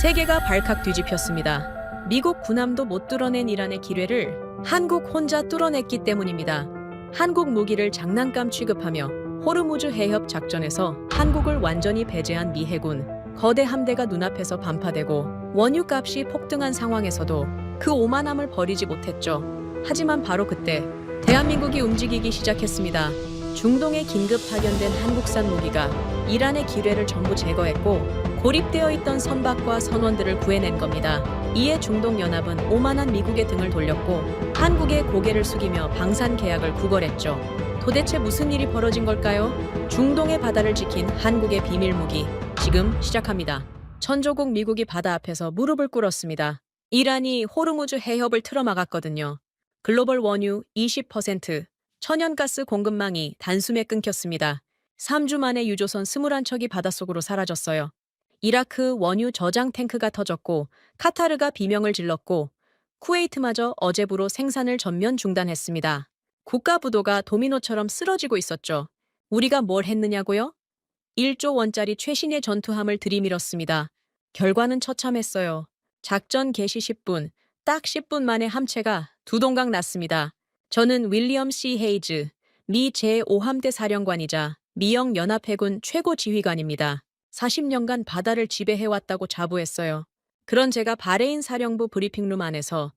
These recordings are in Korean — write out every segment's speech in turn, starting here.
세계가 발칵 뒤집혔습니다. 미국 군함도 못 뚫어낸 이란의 기뢰를 한국 혼자 뚫어냈기 때문입니다. 한국 무기를 장난감 취급하며 호르무즈 해협 작전에서 한국을 완전히 배제한 미 해군. 거대 함대가 눈앞에서 반파되고 원유값이 폭등한 상황에서도 그 오만함을 버리지 못했죠. 하지만 바로 그때 대한민국이 움직이기 시작했습니다. 중동에 긴급 파견된 한국산 무기가 이란의 기뢰를 전부 제거했고 고립되어 있던 선박과 선원들을 구해낸 겁니다. 이에 중동연합은 오만한 미국의 등을 돌렸고 한국의 고개를 숙이며 방산 계약을 구걸했죠. 도대체 무슨 일이 벌어진 걸까요? 중동의 바다를 지킨 한국의 비밀 무기, 지금 시작합니다. 천조국 미국이 바다 앞에서 무릎을 꿇었습니다. 이란이 호르무즈 해협을 틀어막았거든요. 글로벌 원유 20%, 천연가스 공급망이 단숨에 끊겼습니다. 3주 만에 유조선 21척이 바닷속으로 사라졌어요. 이라크 원유 저장 탱크가 터졌고 카타르가 비명을 질렀고 쿠웨이트마저 어제부로 생산을 전면 중단했습니다. 국가 부도가 도미노처럼 쓰러지고 있었죠. 우리가 뭘 했느냐고요? 1조 원짜리 최신의 전투함을 들이밀었습니다. 결과는 처참했어요. 작전 개시 10분, 딱 10분 만에 함체가 두 동강 났습니다. 저는 윌리엄 C. 헤이즈, 미 제5함대 사령관이자 미영 연합해군 최고 지휘관입니다. 40년간 바다를 지배해왔다고 자부했어요. 그런 제가 바레인 사령부 브리핑룸 안에서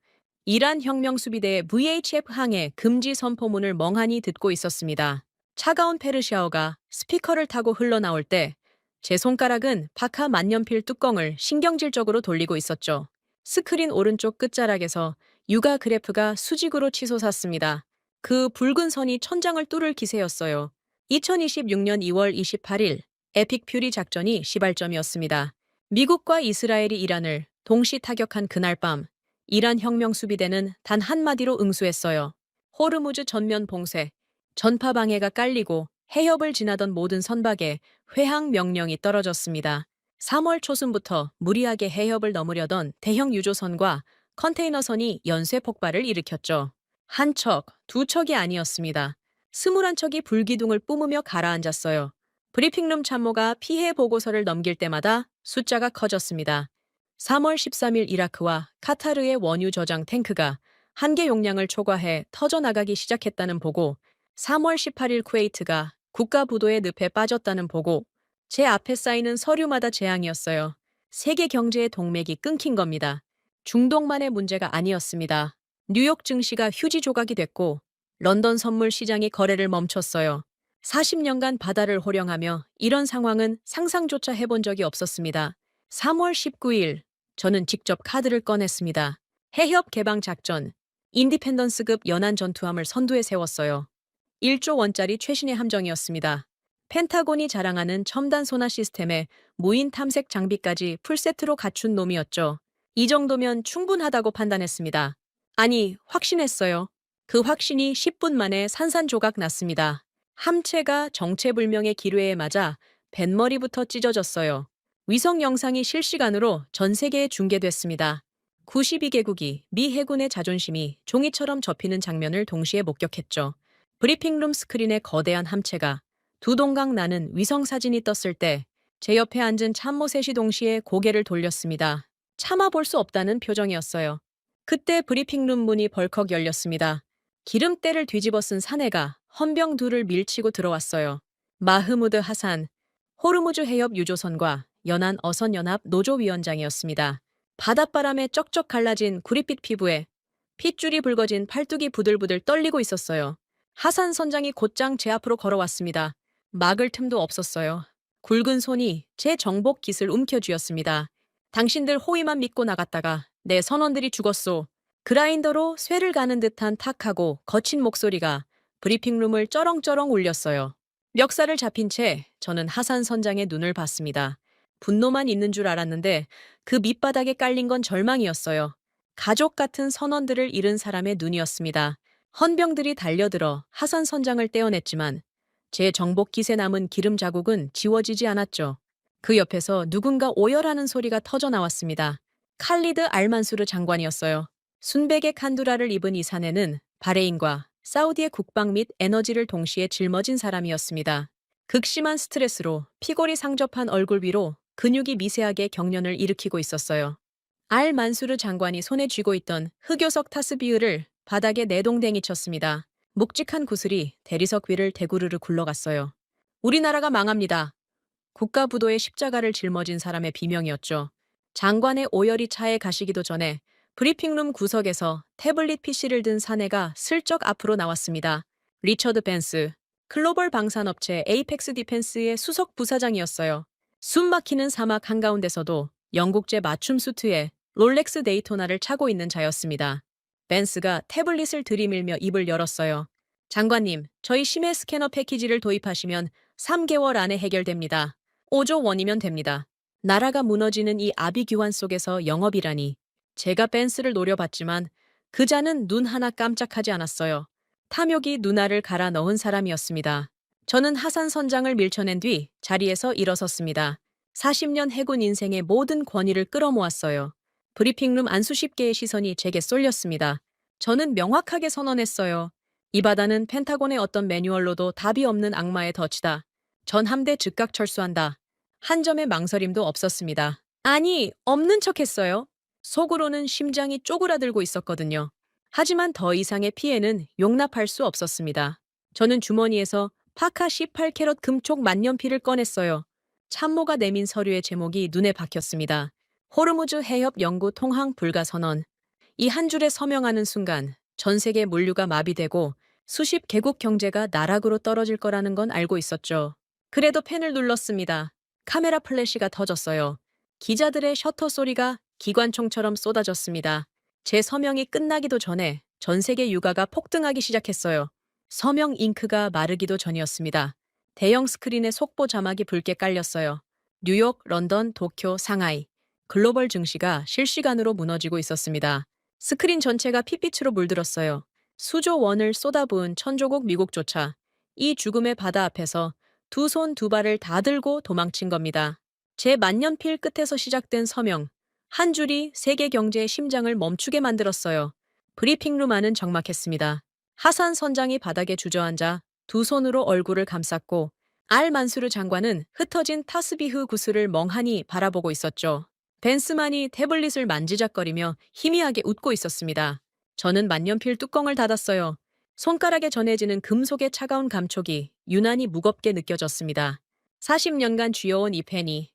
이란 혁명수비대의 VHF 항해 금지 선포문을 멍하니 듣고 있었습니다. 차가운 페르시아어가 스피커를 타고 흘러나올 때 제 손가락은 파카 만년필 뚜껑을 신경질적으로 돌리고 있었죠. 스크린 오른쪽 끝자락에서 육아 그래프가 수직으로 치솟았습니다. 그 붉은 선이 천장을 뚫을 기세였어요. 2026년 2월 28일 에픽 퓨리 작전이 시발점이었습니다. 미국과 이스라엘이 이란을 동시 타격한 그날 밤 이란 혁명수비대는 단 한마디로 응수했어요. 호르무즈 전면 봉쇄, 전파 방해가 깔리고 해협을 지나던 모든 선박에 회항 명령이 떨어졌습니다. 3월 초순부터 무리하게 해협을 넘으려던 대형 유조선과 컨테이너선이 연쇄 폭발을 일으켰죠. 한 척, 두 척이 아니었습니다. 21척이 불기둥을 뿜으며 가라앉았어요. 브리핑룸 참모가 피해 보고서를 넘길 때마다 숫자가 커졌습니다. 3월 13일 이라크와 카타르의 원유 저장 탱크가 한계 용량을 초과해 터져나가기 시작했다는 보고, 3월 18일 쿠웨이트가 국가 부도의 늪에 빠졌다는 보고, 제 앞에 쌓이는 서류마다 재앙이었어요. 세계 경제의 동맥이 끊긴 겁니다. 중동만의 문제가 아니었습니다. 뉴욕 증시가 휴지 조각이 됐고 런던 선물 시장이 거래를 멈췄어요. 40년간 바다를 호령하며 이런 상황은 상상조차 해본 적이 없었습니다. 3월 19일 저는 직접 카드를 꺼냈습니다. 해협 개방 작전, 인디펜던스급 연안 전투함을 선두에 세웠어요. 1조 원짜리 최신의 함정이었습니다. 펜타곤이 자랑하는 첨단 소나 시스템에 무인 탐색 장비까지 풀세트로 갖춘 놈이었죠. 이 정도면 충분하다고 판단했습니다. 아니, 확신했어요. 그 확신이 10분 만에 산산조각 났습니다. 함체가 정체불명의 기뢰에 맞아 뱃머리부터 찢어졌어요. 위성 영상이 실시간으로 전 세계에 중계됐습니다. 92개국이 미 해군의 자존심이 종이처럼 접히는 장면을 동시에 목격했죠. 브리핑룸 스크린에 거대한 함체가 두 동강 나는 위성 사진이 떴을 때 제 옆에 앉은 참모 셋이 동시에 고개를 돌렸습니다. 참아볼 수 없다는 표정이었어요. 그때 브리핑룸 문이 벌컥 열렸습니다. 기름때를 뒤집어 쓴 사내가 헌병 둘을 밀치고 들어왔어요. 마흐무드 하산, 호르무즈 해협 유조선과 연안 어선연합 노조위원장이었습니다. 바닷바람에 쩍쩍 갈라진 구릿빛 피부에 핏줄이 붉어진 팔뚝이 부들부들 떨리고 있었어요. 하산 선장이 곧장 제 앞으로 걸어왔습니다. 막을 틈도 없었어요. 굵은 손이 제 정복 깃을 움켜쥐었습니다. 당신들 호위만 믿고 나갔다가 내 선원들이 죽었소. 그라인더로 쇠를 가는 듯한 탁하고 거친 목소리가 브리핑룸을 쩌렁쩌렁 울렸어요. 멱살을 잡힌 채 저는 하산 선장의 눈을 봤습니다. 분노만 있는 줄 알았는데 그 밑바닥에 깔린 건 절망이었어요. 가족 같은 선원들을 잃은 사람의 눈이었습니다. 헌병들이 달려들어 하산 선장을 떼어냈지만 제 정복 깃에 남은 기름 자국은 지워지지 않았죠. 그 옆에서 누군가 오열하는 소리가 터져 나왔습니다. 칼리드 알만수르 장관이었어요. 순백의 칸두라를 입은 이 사내는 바레인과 사우디의 국방 및 에너지를 동시에 짊어진 사람이었습니다. 극심한 스트레스로 피골이 상접한 얼굴 위로 근육이 미세하게 경련을 일으키고 있었어요. 알 만수르 장관이 손에 쥐고 있던 흑요석 타스비흐를 바닥에 내동댕이 쳤습니다. 묵직한 구슬이 대리석 위를 대구르르 굴러갔어요. 우리나라가 망합니다. 국가부도에 십자가를 짊어진 사람의 비명이었죠. 장관의 오열이 차에 가시기도 전에 브리핑룸 구석에서 태블릿 PC를 든 사내가 슬쩍 앞으로 나왔습니다. 리처드 벤스, 글로벌 방산업체 에이펙스 디펜스의 수석 부사장이었어요. 숨막히는 사막 한가운데서도 영국제 맞춤 수트에 롤렉스 데이토나를 차고 있는 자였습니다. 벤스가 태블릿을 들이밀며 입을 열었어요. 장관님, 저희 심해 스캐너 패키지를 도입하시면 3개월 안에 해결됩니다. 5조 원이면 됩니다. 나라가 무너지는 이 아비규환 속에서 영업이라니. 제가 벤스를 노려봤지만 그 자는 눈 하나 깜짝하지 않았어요. 탐욕이 누나를 갈아 넣은 사람이었습니다. 저는 하산 선장을 밀쳐낸 뒤 자리에서 일어섰습니다. 40년 해군 인생의 모든 권위를 끌어모았어요. 브리핑룸 안 수십 개의 시선이 제게 쏠렸습니다. 저는 명확하게 선언했어요. 이 바다는 펜타곤의 어떤 매뉴얼로도 답이 없는 악마의 덫이다. 전 함대 즉각 철수한다. 한 점의 망설임도 없었습니다. 아니, 없는 척했어요. 속으로는 심장이 쪼그라들고 있었거든요. 하지만 더 이상의 피해는 용납할 수 없었습니다. 저는 주머니에서 파카 18캐럿 금촉 만년필을 꺼냈어요. 참모가 내민 서류의 제목이 눈에 박혔습니다. 호르무즈 해협 영구 통항 불가 선언. 이 한 줄에 서명하는 순간 전 세계 물류가 마비되고 수십 개국 경제가 나락으로 떨어질 거라는 건 알고 있었죠. 그래도 펜을 눌렀습니다. 카메라 플래시가 터졌어요. 기자들의 셔터 소리가 기관총처럼 쏟아졌습니다. 제 서명이 끝나기도 전에 전 세계 유가가 폭등하기 시작했어요. 서명 잉크가 마르기도 전이었습니다. 대형 스크린에 속보 자막이 붉게 깔렸어요. 뉴욕, 런던, 도쿄, 상하이. 글로벌 증시가 실시간으로 무너지고 있었습니다. 스크린 전체가 핏빛으로 물들었어요. 수조 원을 쏟아부은 천조국 미국조차 이 죽음의 바다 앞에서 두 손 두 발을 다 들고 도망친 겁니다. 제 만년필 끝에서 시작된 서명. 한 줄이 세계 경제의 심장을 멈추게 만들었어요. 브리핑룸 안은 적막했습니다. 하산 선장이 바닥에 주저앉아 두 손으로 얼굴을 감쌌고 알 만수르 장관은 흩어진 타스비흐 구슬을 멍하니 바라보고 있었죠. 벤스만이 태블릿을 만지작거리며 희미하게 웃고 있었습니다. 저는 만년필 뚜껑을 닫았어요. 손가락에 전해지는 금속의 차가운 감촉이 유난히 무겁게 느껴졌습니다. 40년간 쥐어온 이 펜이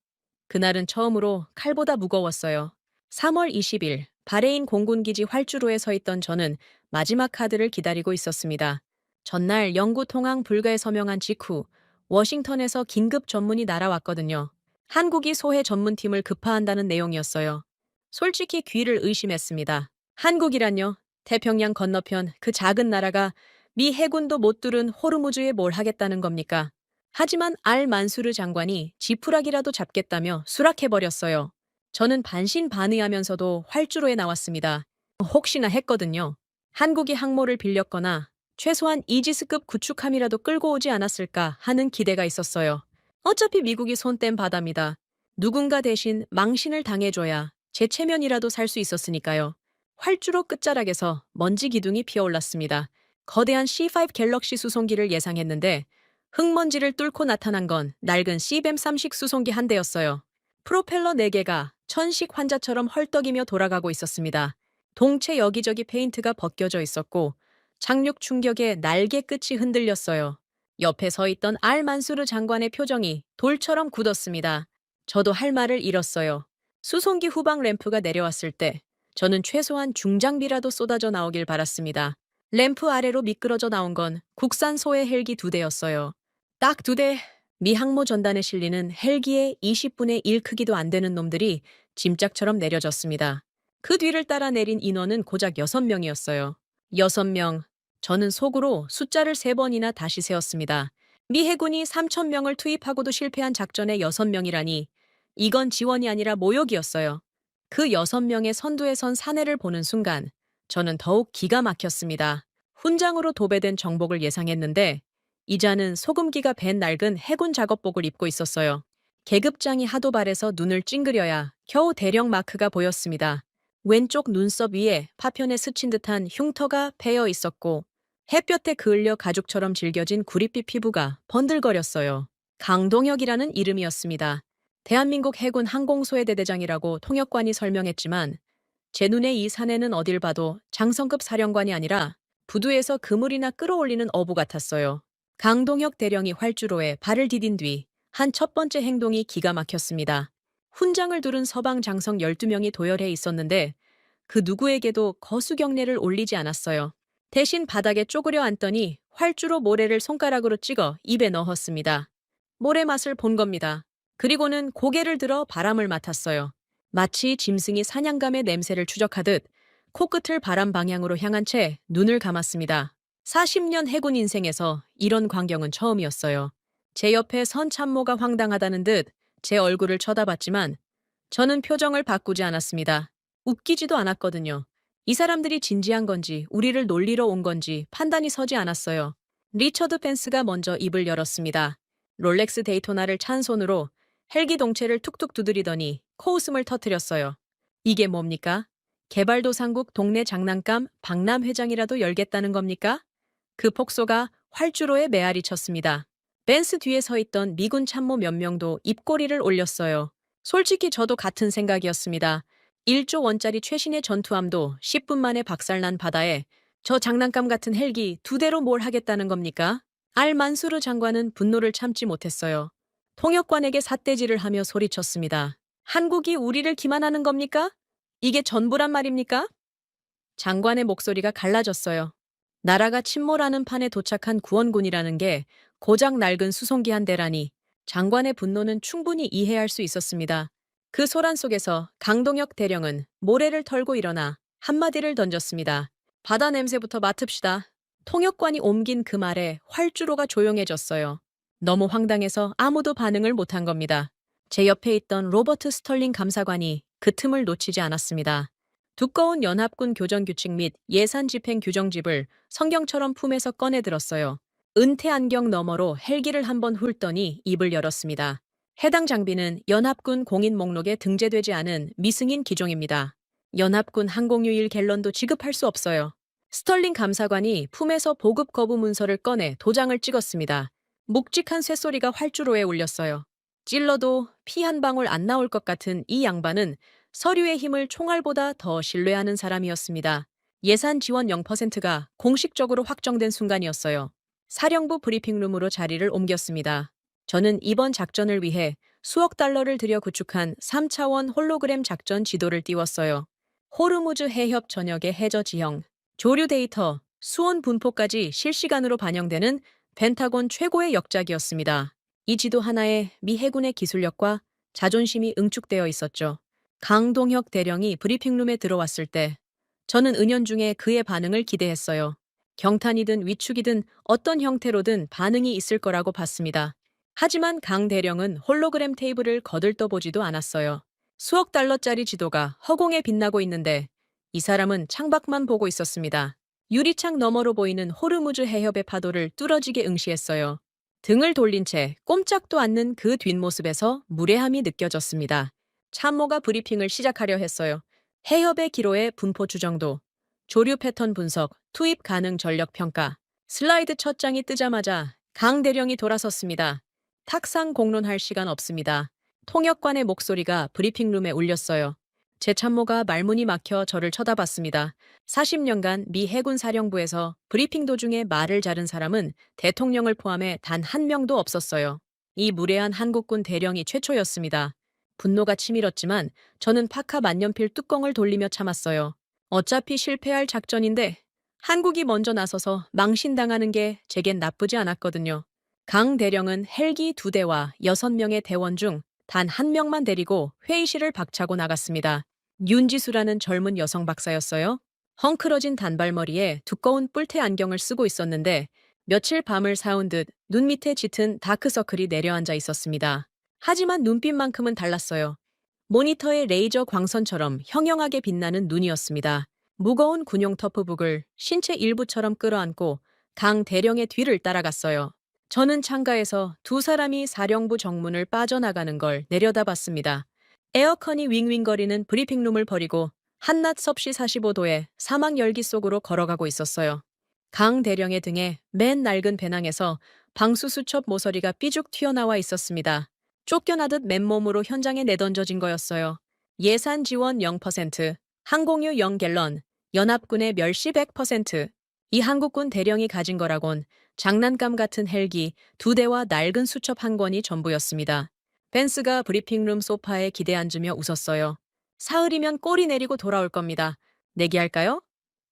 그날은 처음으로 칼보다 무거웠어요. 3월 20일 바레인 공군기지 활주로에 서 있던 저는 마지막 카드를 기다리고 있었습니다. 전날 영구 통항 불가에 서명한 직후 워싱턴에서 긴급 전문이 날아왔거든요. 한국이 소해 전문팀을 급파한다는 내용이었어요. 솔직히 귀를 의심했습니다. 한국이란요? 태평양 건너편 그 작은 나라가 미 해군도 못 뚫은 호르무즈에 뭘 하겠다는 겁니까? 하지만 알 만수르 장관이 지푸라기라도 잡겠다며 수락해버렸어요. 저는 반신반의하면서도 활주로에 나왔습니다. 혹시나 했거든요. 한국이 항모를 빌렸거나 최소한 이지스급 구축함이라도 끌고 오지 않았을까 하는 기대가 있었어요. 어차피 미국이 손뗀 바다입니다. 누군가 대신 망신을 당해줘야 제 체면이라도 살 수 있었으니까요. 활주로 끝자락에서 먼지 기둥이 피어올랐습니다. 거대한 C5 갤럭시 수송기를 예상했는데 흙먼지를 뚫고 나타난 건 낡은 C뱀 3식 수송기 한 대였어요. 프로펠러 4개가 천식 환자처럼 헐떡이며 돌아가고 있었습니다. 동체 여기저기 페인트가 벗겨져 있었고 착륙 충격에 날개 끝이 흔들렸어요. 옆에 서 있던 알 만수르 장관의 표정이 돌처럼 굳었습니다. 저도 할 말을 잃었어요. 수송기 후방 램프가 내려왔을 때 저는 최소한 중장비라도 쏟아져 나오길 바랐습니다. 램프 아래로 미끄러져 나온 건 국산 소해 헬기 2대였어요. 딱 2대. 미 항모 전단에 실리는 헬기의 20분의 1 크기도 안 되는 놈들이 짐짝처럼 내려졌습니다. 그 뒤를 따라 내린 인원은 고작 6명이었어요. 6명. 저는 속으로 숫자를 3번이나 다시 세었습니다. 미 해군이 3,000명을 투입하고도 실패한 작전의 6명이라니 이건 지원이 아니라 모욕이었어요. 그 6명의 선두에 선 사내를 보는 순간 저는 더욱 기가 막혔습니다. 훈장으로 도배된 정복을 예상했는데 이자는 소금기가 밴 낡은 해군 작업복을 입고 있었어요. 계급장이 하도 바래서 눈을 찡그려야 겨우 대령 마크가 보였습니다. 왼쪽 눈썹 위에 파편에 스친 듯한 흉터가 패여 있었고 햇볕에 그을려 가죽처럼 질겨진 구릿빛 피부가 번들거렸어요. 강동혁이라는 이름이었습니다. 대한민국 해군 항공소외대 대장이라고 통역관이 설명했지만 제 눈에 이 사내는 어딜 봐도 장성급 사령관이 아니라 부두에서 그물이나 끌어올리는 어부 같았어요. 강동혁 대령이 활주로에 발을 디딘 뒤 한 첫 번째 행동이 기가 막혔습니다. 훈장을 두른 서방 장성 12명이 도열해 있었는데 그 누구에게도 거수경례를 올리지 않았어요. 대신 바닥에 쪼그려 앉더니 활주로 모래를 손가락으로 찍어 입에 넣었습니다. 모래 맛을 본 겁니다. 그리고는 고개를 들어 바람을 맡았어요. 마치 짐승이 사냥감의 냄새를 추적하듯 코끝을 바람 방향으로 향한 채 눈을 감았습니다. 40년 해군 인생에서 이런 광경은 처음이었어요. 제 옆에 선 참모가 황당하다는 듯 제 얼굴을 쳐다봤지만 저는 표정을 바꾸지 않았습니다. 웃기지도 않았거든요. 이 사람들이 진지한 건지 우리를 놀리러 온 건지 판단이 서지 않았어요. 리처드 펜스가 먼저 입을 열었습니다. 롤렉스 데이토나를 찬 손으로 헬기 동체를 툭툭 두드리더니 코웃음을 터뜨렸어요. 이게 뭡니까? 개발도상국 동네 장난감 박람 회장이라도 열겠다는 겁니까? 그 폭소가 활주로에 메아리 쳤습니다. 벤스 뒤에 서 있던 미군 참모 몇 명도 입꼬리를 올렸어요. 솔직히 저도 같은 생각이었습니다. 1조 원짜리 최신의 전투함도 10분 만에 박살난 바다에 저 장난감 같은 헬기 2대로 뭘 하겠다는 겁니까? 알 만수르 장관은 분노를 참지 못했어요. 통역관에게 삿대질을 하며 소리쳤습니다. 한국이 우리를 기만하는 겁니까? 이게 전부란 말입니까? 장관의 목소리가 갈라졌어요. 나라가 침몰하는 판에 도착한 구원군이라는 게 고작 낡은 수송기 한 대라니 장관의 분노는 충분히 이해할 수 있었습니다. 그 소란 속에서 강동혁 대령은 모래를 털고 일어나 한마디를 던졌습니다. 바다 냄새부터 맡읍시다. 통역관이 옮긴 그 말에 활주로가 조용해졌어요. 너무 황당해서 아무도 반응을 못한 겁니다. 제 옆에 있던 로버트 스털링 감사관이 그 틈을 놓치지 않았습니다. 두꺼운 연합군 교정규칙 및 예산 집행 규정집을 성경처럼 품에서 꺼내 들었어요. 은퇴 안경 너머로 헬기를 한번 훑더니 입을 열었습니다. 해당 장비는 연합군 공인 목록에 등재되지 않은 미승인 기종입니다. 연합군 항공유일 갤런도 지급할 수 없어요. 스털링 감사관이 품에서 보급 거부 문서를 꺼내 도장을 찍었습니다. 묵직한 쇳소리가 활주로에 울렸어요. 찔러도 피 한 방울 안 나올 것 같은 이 양반은 서류의 힘을 총알보다 더 신뢰하는 사람이었습니다. 예산 지원 0%가 공식적으로 확정된 순간이었어요. 사령부 브리핑룸으로 자리를 옮겼습니다. 저는 이번 작전을 위해 수억 달러를 들여 구축한 3차원 홀로그램 작전 지도를 띄웠어요. 호르무즈 해협 전역의 해저 지형, 조류 데이터, 수온 분포까지 실시간으로 반영되는 펜타곤 최고의 역작이었습니다. 이 지도 하나에 미 해군의 기술력과 자존심이 응축되어 있었죠. 강동혁 대령이 브리핑룸에 들어왔을 때 저는 은연중에 그의 반응을 기대했어요. 경탄이든 위축이든 어떤 형태로든 반응이 있을 거라고 봤습니다. 하지만 강 대령은 홀로그램 테이블을 거들떠보지도 않았어요. 수억 달러짜리 지도가 허공에 빛나고 있는데 이 사람은 창밖만 보고 있었습니다. 유리창 너머로 보이는 호르무즈 해협의 파도를 뚫어지게 응시했어요. 등을 돌린 채 꼼짝도 않는 그 뒷모습에서 무례함이 느껴졌습니다. 참모가 브리핑을 시작하려 했어요. 해협의 기로의 분포 추정도, 조류 패턴 분석, 투입 가능 전력 평가. 슬라이드 첫 장이 뜨자마자 강 대령이 돌아섰습니다. 탁상 공론할 시간 없습니다. 통역관의 목소리가 브리핑룸에 울렸어요. 제 참모가 말문이 막혀 저를 쳐다봤습니다. 40년간 미 해군 사령부에서 브리핑 도중에 말을 자른 사람은 대통령을 포함해 단 한 명도 없었어요. 이 무례한 한국군 대령이 최초였습니다. 분노가 치밀었지만 저는 파카 만년필 뚜껑을 돌리며 참았어요. 어차피 실패할 작전인데 한국이 먼저 나서서 망신당하는 게 제겐 나쁘지 않았거든요. 강 대령은 헬기 2대와 6명의 대원 중 단 한 명만 데리고 회의실을 박차고 나갔습니다. 윤지수라는 젊은 여성 박사였어요. 헝클어진 단발머리에 두꺼운 뿔테 안경을 쓰고 있었는데 며칠 밤을 사온 듯 눈 밑에 짙은 다크서클이 내려앉아 있었습니다. 하지만 눈빛만큼은 달랐어요. 모니터의 레이저 광선처럼 형형하게 빛나는 눈이었습니다. 무거운 군용 터프북을 신체 일부처럼 끌어안고 강 대령의 뒤를 따라갔어요. 저는 창가에서 두 사람이 사령부 정문을 빠져나가는 걸 내려다봤습니다. 에어컨이 윙윙거리는 브리핑룸을 버리고 한낮 섭씨 45도의 사막 열기 속으로 걸어가고 있었어요. 강 대령의 등에 맨 낡은 배낭에서 방수 수첩 모서리가 삐죽 튀어나와 있었습니다. 쫓겨나듯 맨몸으로 현장에 내던져진 거였어요. 예산 지원 0%, 항공유 0갤런, 연합군의 멸시 100%. 이 한국군 대령이 가진 거라곤 장난감 같은 헬기 2대와 낡은 수첩 한 권이 전부였습니다. 벤스가 브리핑룸 소파에 기대 앉으며 웃었어요. 사흘이면 꼬리 내리고 돌아올 겁니다. 내기할까요?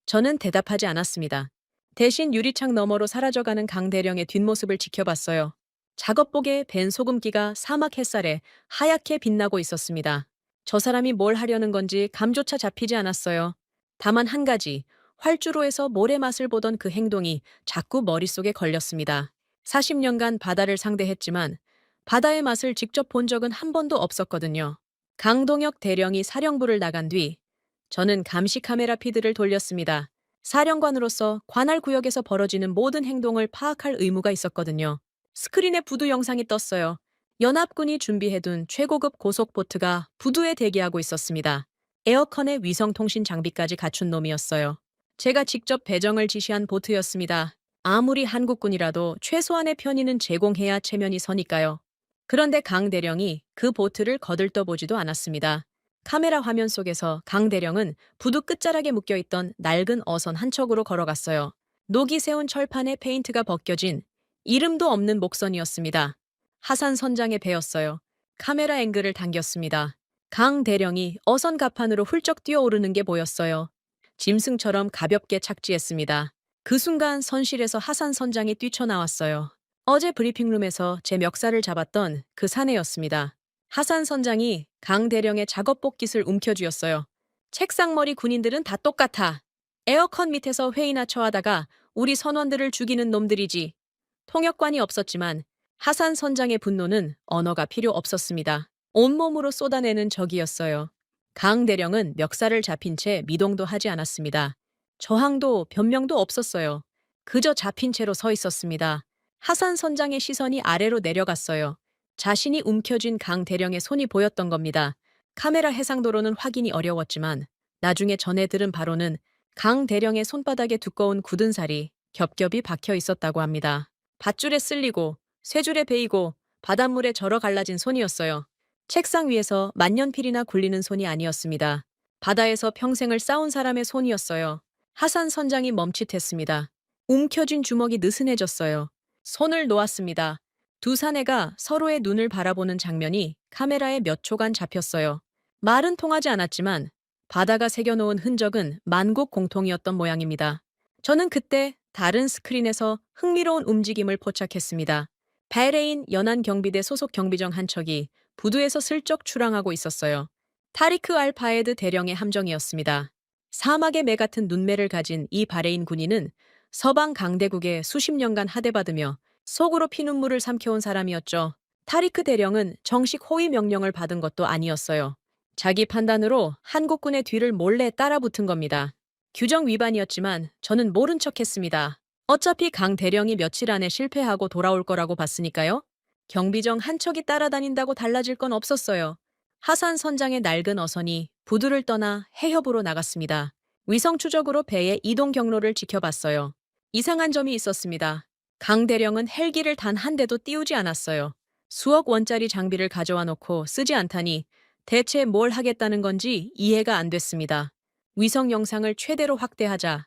저는 대답하지 않았습니다. 대신 유리창 너머로 사라져가는 강 대령의 뒷모습을 지켜봤어요. 작업복에 밴 소금기가 사막 햇살에 하얗게 빛나고 있었습니다. 저 사람이 뭘 하려는 건지 감조차 잡히지 않았어요. 다만 한 가지, 활주로에서 모래 맛을 보던 그 행동이 자꾸 머릿속에 걸렸습니다. 40년간 바다를 상대했지만 바다의 맛을 직접 본 적은 한 번도 없었거든요. 강동혁 대령이 사령부를 나간 뒤 저는 감시 카메라 피드를 돌렸습니다. 사령관으로서 관할 구역에서 벌어지는 모든 행동을 파악할 의무가 있었거든요. 스크린에 부두 영상이 떴어요. 연합군이 준비해둔 최고급 고속 보트가 부두에 대기하고 있었습니다. 에어컨에 위성통신 장비까지 갖춘 놈이었어요. 제가 직접 배정을 지시한 보트였습니다. 아무리 한국군이라도 최소한의 편의는 제공해야 체면이 서니까요. 그런데 강 대령이 그 보트를 거들떠보지도 않았습니다. 카메라 화면 속에서 강 대령은 부두 끝자락에 묶여있던 낡은 어선 한 척으로 걸어갔어요. 녹이 세운 철판에 페인트가 벗겨진 이름도 없는 목선이었습니다. 하산 선장의 배였어요. 카메라 앵글을 당겼습니다. 강 대령이 어선 갑판으로 훌쩍 뛰어오르는 게 보였어요. 짐승처럼 가볍게 착지했습니다. 그 순간 선실에서 하산 선장이 뛰쳐나왔어요. 어제 브리핑룸에서 제 멱살을 잡았던 그 사내였습니다. 하산 선장이 강 대령의 작업복 깃을 움켜쥐었어요. 책상머리 군인들은 다 똑같아. 에어컨 밑에서 회의나 처하다가 우리 선원들을 죽이는 놈들이지. 통역관이 없었지만 하산 선장의 분노는 언어가 필요 없었습니다. 온몸으로 쏟아내는 적이었어요. 강 대령은 멱살을 잡힌 채 미동도 하지 않았습니다. 저항도 변명도 없었어요. 그저 잡힌 채로 서 있었습니다. 하산 선장의 시선이 아래로 내려갔어요. 자신이 움켜쥔 강 대령의 손이 보였던 겁니다. 카메라 해상도로는 확인이 어려웠지만 나중에 전해 들은 바로는 강 대령의 손바닥에 두꺼운 굳은 살이 겹겹이 박혀 있었다고 합니다. 밧줄에 쓸리고 쇠줄에 베이고 바닷물에 절어 갈라진 손이었어요. 책상 위에서 만년필이나 굴리는 손이 아니었습니다. 바다에서 평생을 싸운 사람의 손이었어요. 하산 선장이 멈칫했습니다. 움켜쥔 주먹이 느슨해졌어요. 손을 놓았습니다. 두 사내가 서로의 눈을 바라보는 장면이 카메라에 몇 초간 잡혔어요. 말은 통하지 않았지만 바다가 새겨놓은 흔적은 만국 공통이었던 모양입니다. 저는 그때 다른 스크린에서 흥미로운 움직임을 포착했습니다. 바레인 연안 경비대 소속 경비정 한 척이 부두에서 슬쩍 출항하고 있었어요. 타리크 알 바에드 대령의 함정이었습니다. 사막의 매 같은 눈매를 가진 이 바레인 군인은 서방 강대국에 수십 년간 하대받으며 속으로 피눈물을 삼켜온 사람이었죠. 타리크 대령은 정식 호위 명령을 받은 것도 아니었어요. 자기 판단으로 한국군의 뒤를 몰래 따라붙은 겁니다. 규정 위반이었지만 저는 모른 척했습니다. 어차피 강 대령이 며칠 안에 실패하고 돌아올 거라고 봤으니까요. 경비정 한 척이 따라다닌다고 달라질 건 없었어요. 하산 선장의 낡은 어선이 부두를 떠나 해협으로 나갔습니다. 위성 추적으로 배의 이동 경로를 지켜봤어요. 이상한 점이 있었습니다. 강 대령은 헬기를 단 한 대도 띄우지 않았어요. 수억 원짜리 장비를 가져와 놓고 쓰지 않다니 대체 뭘 하겠다는 건지 이해가 안 됐습니다. 위성 영상을 최대로 확대하자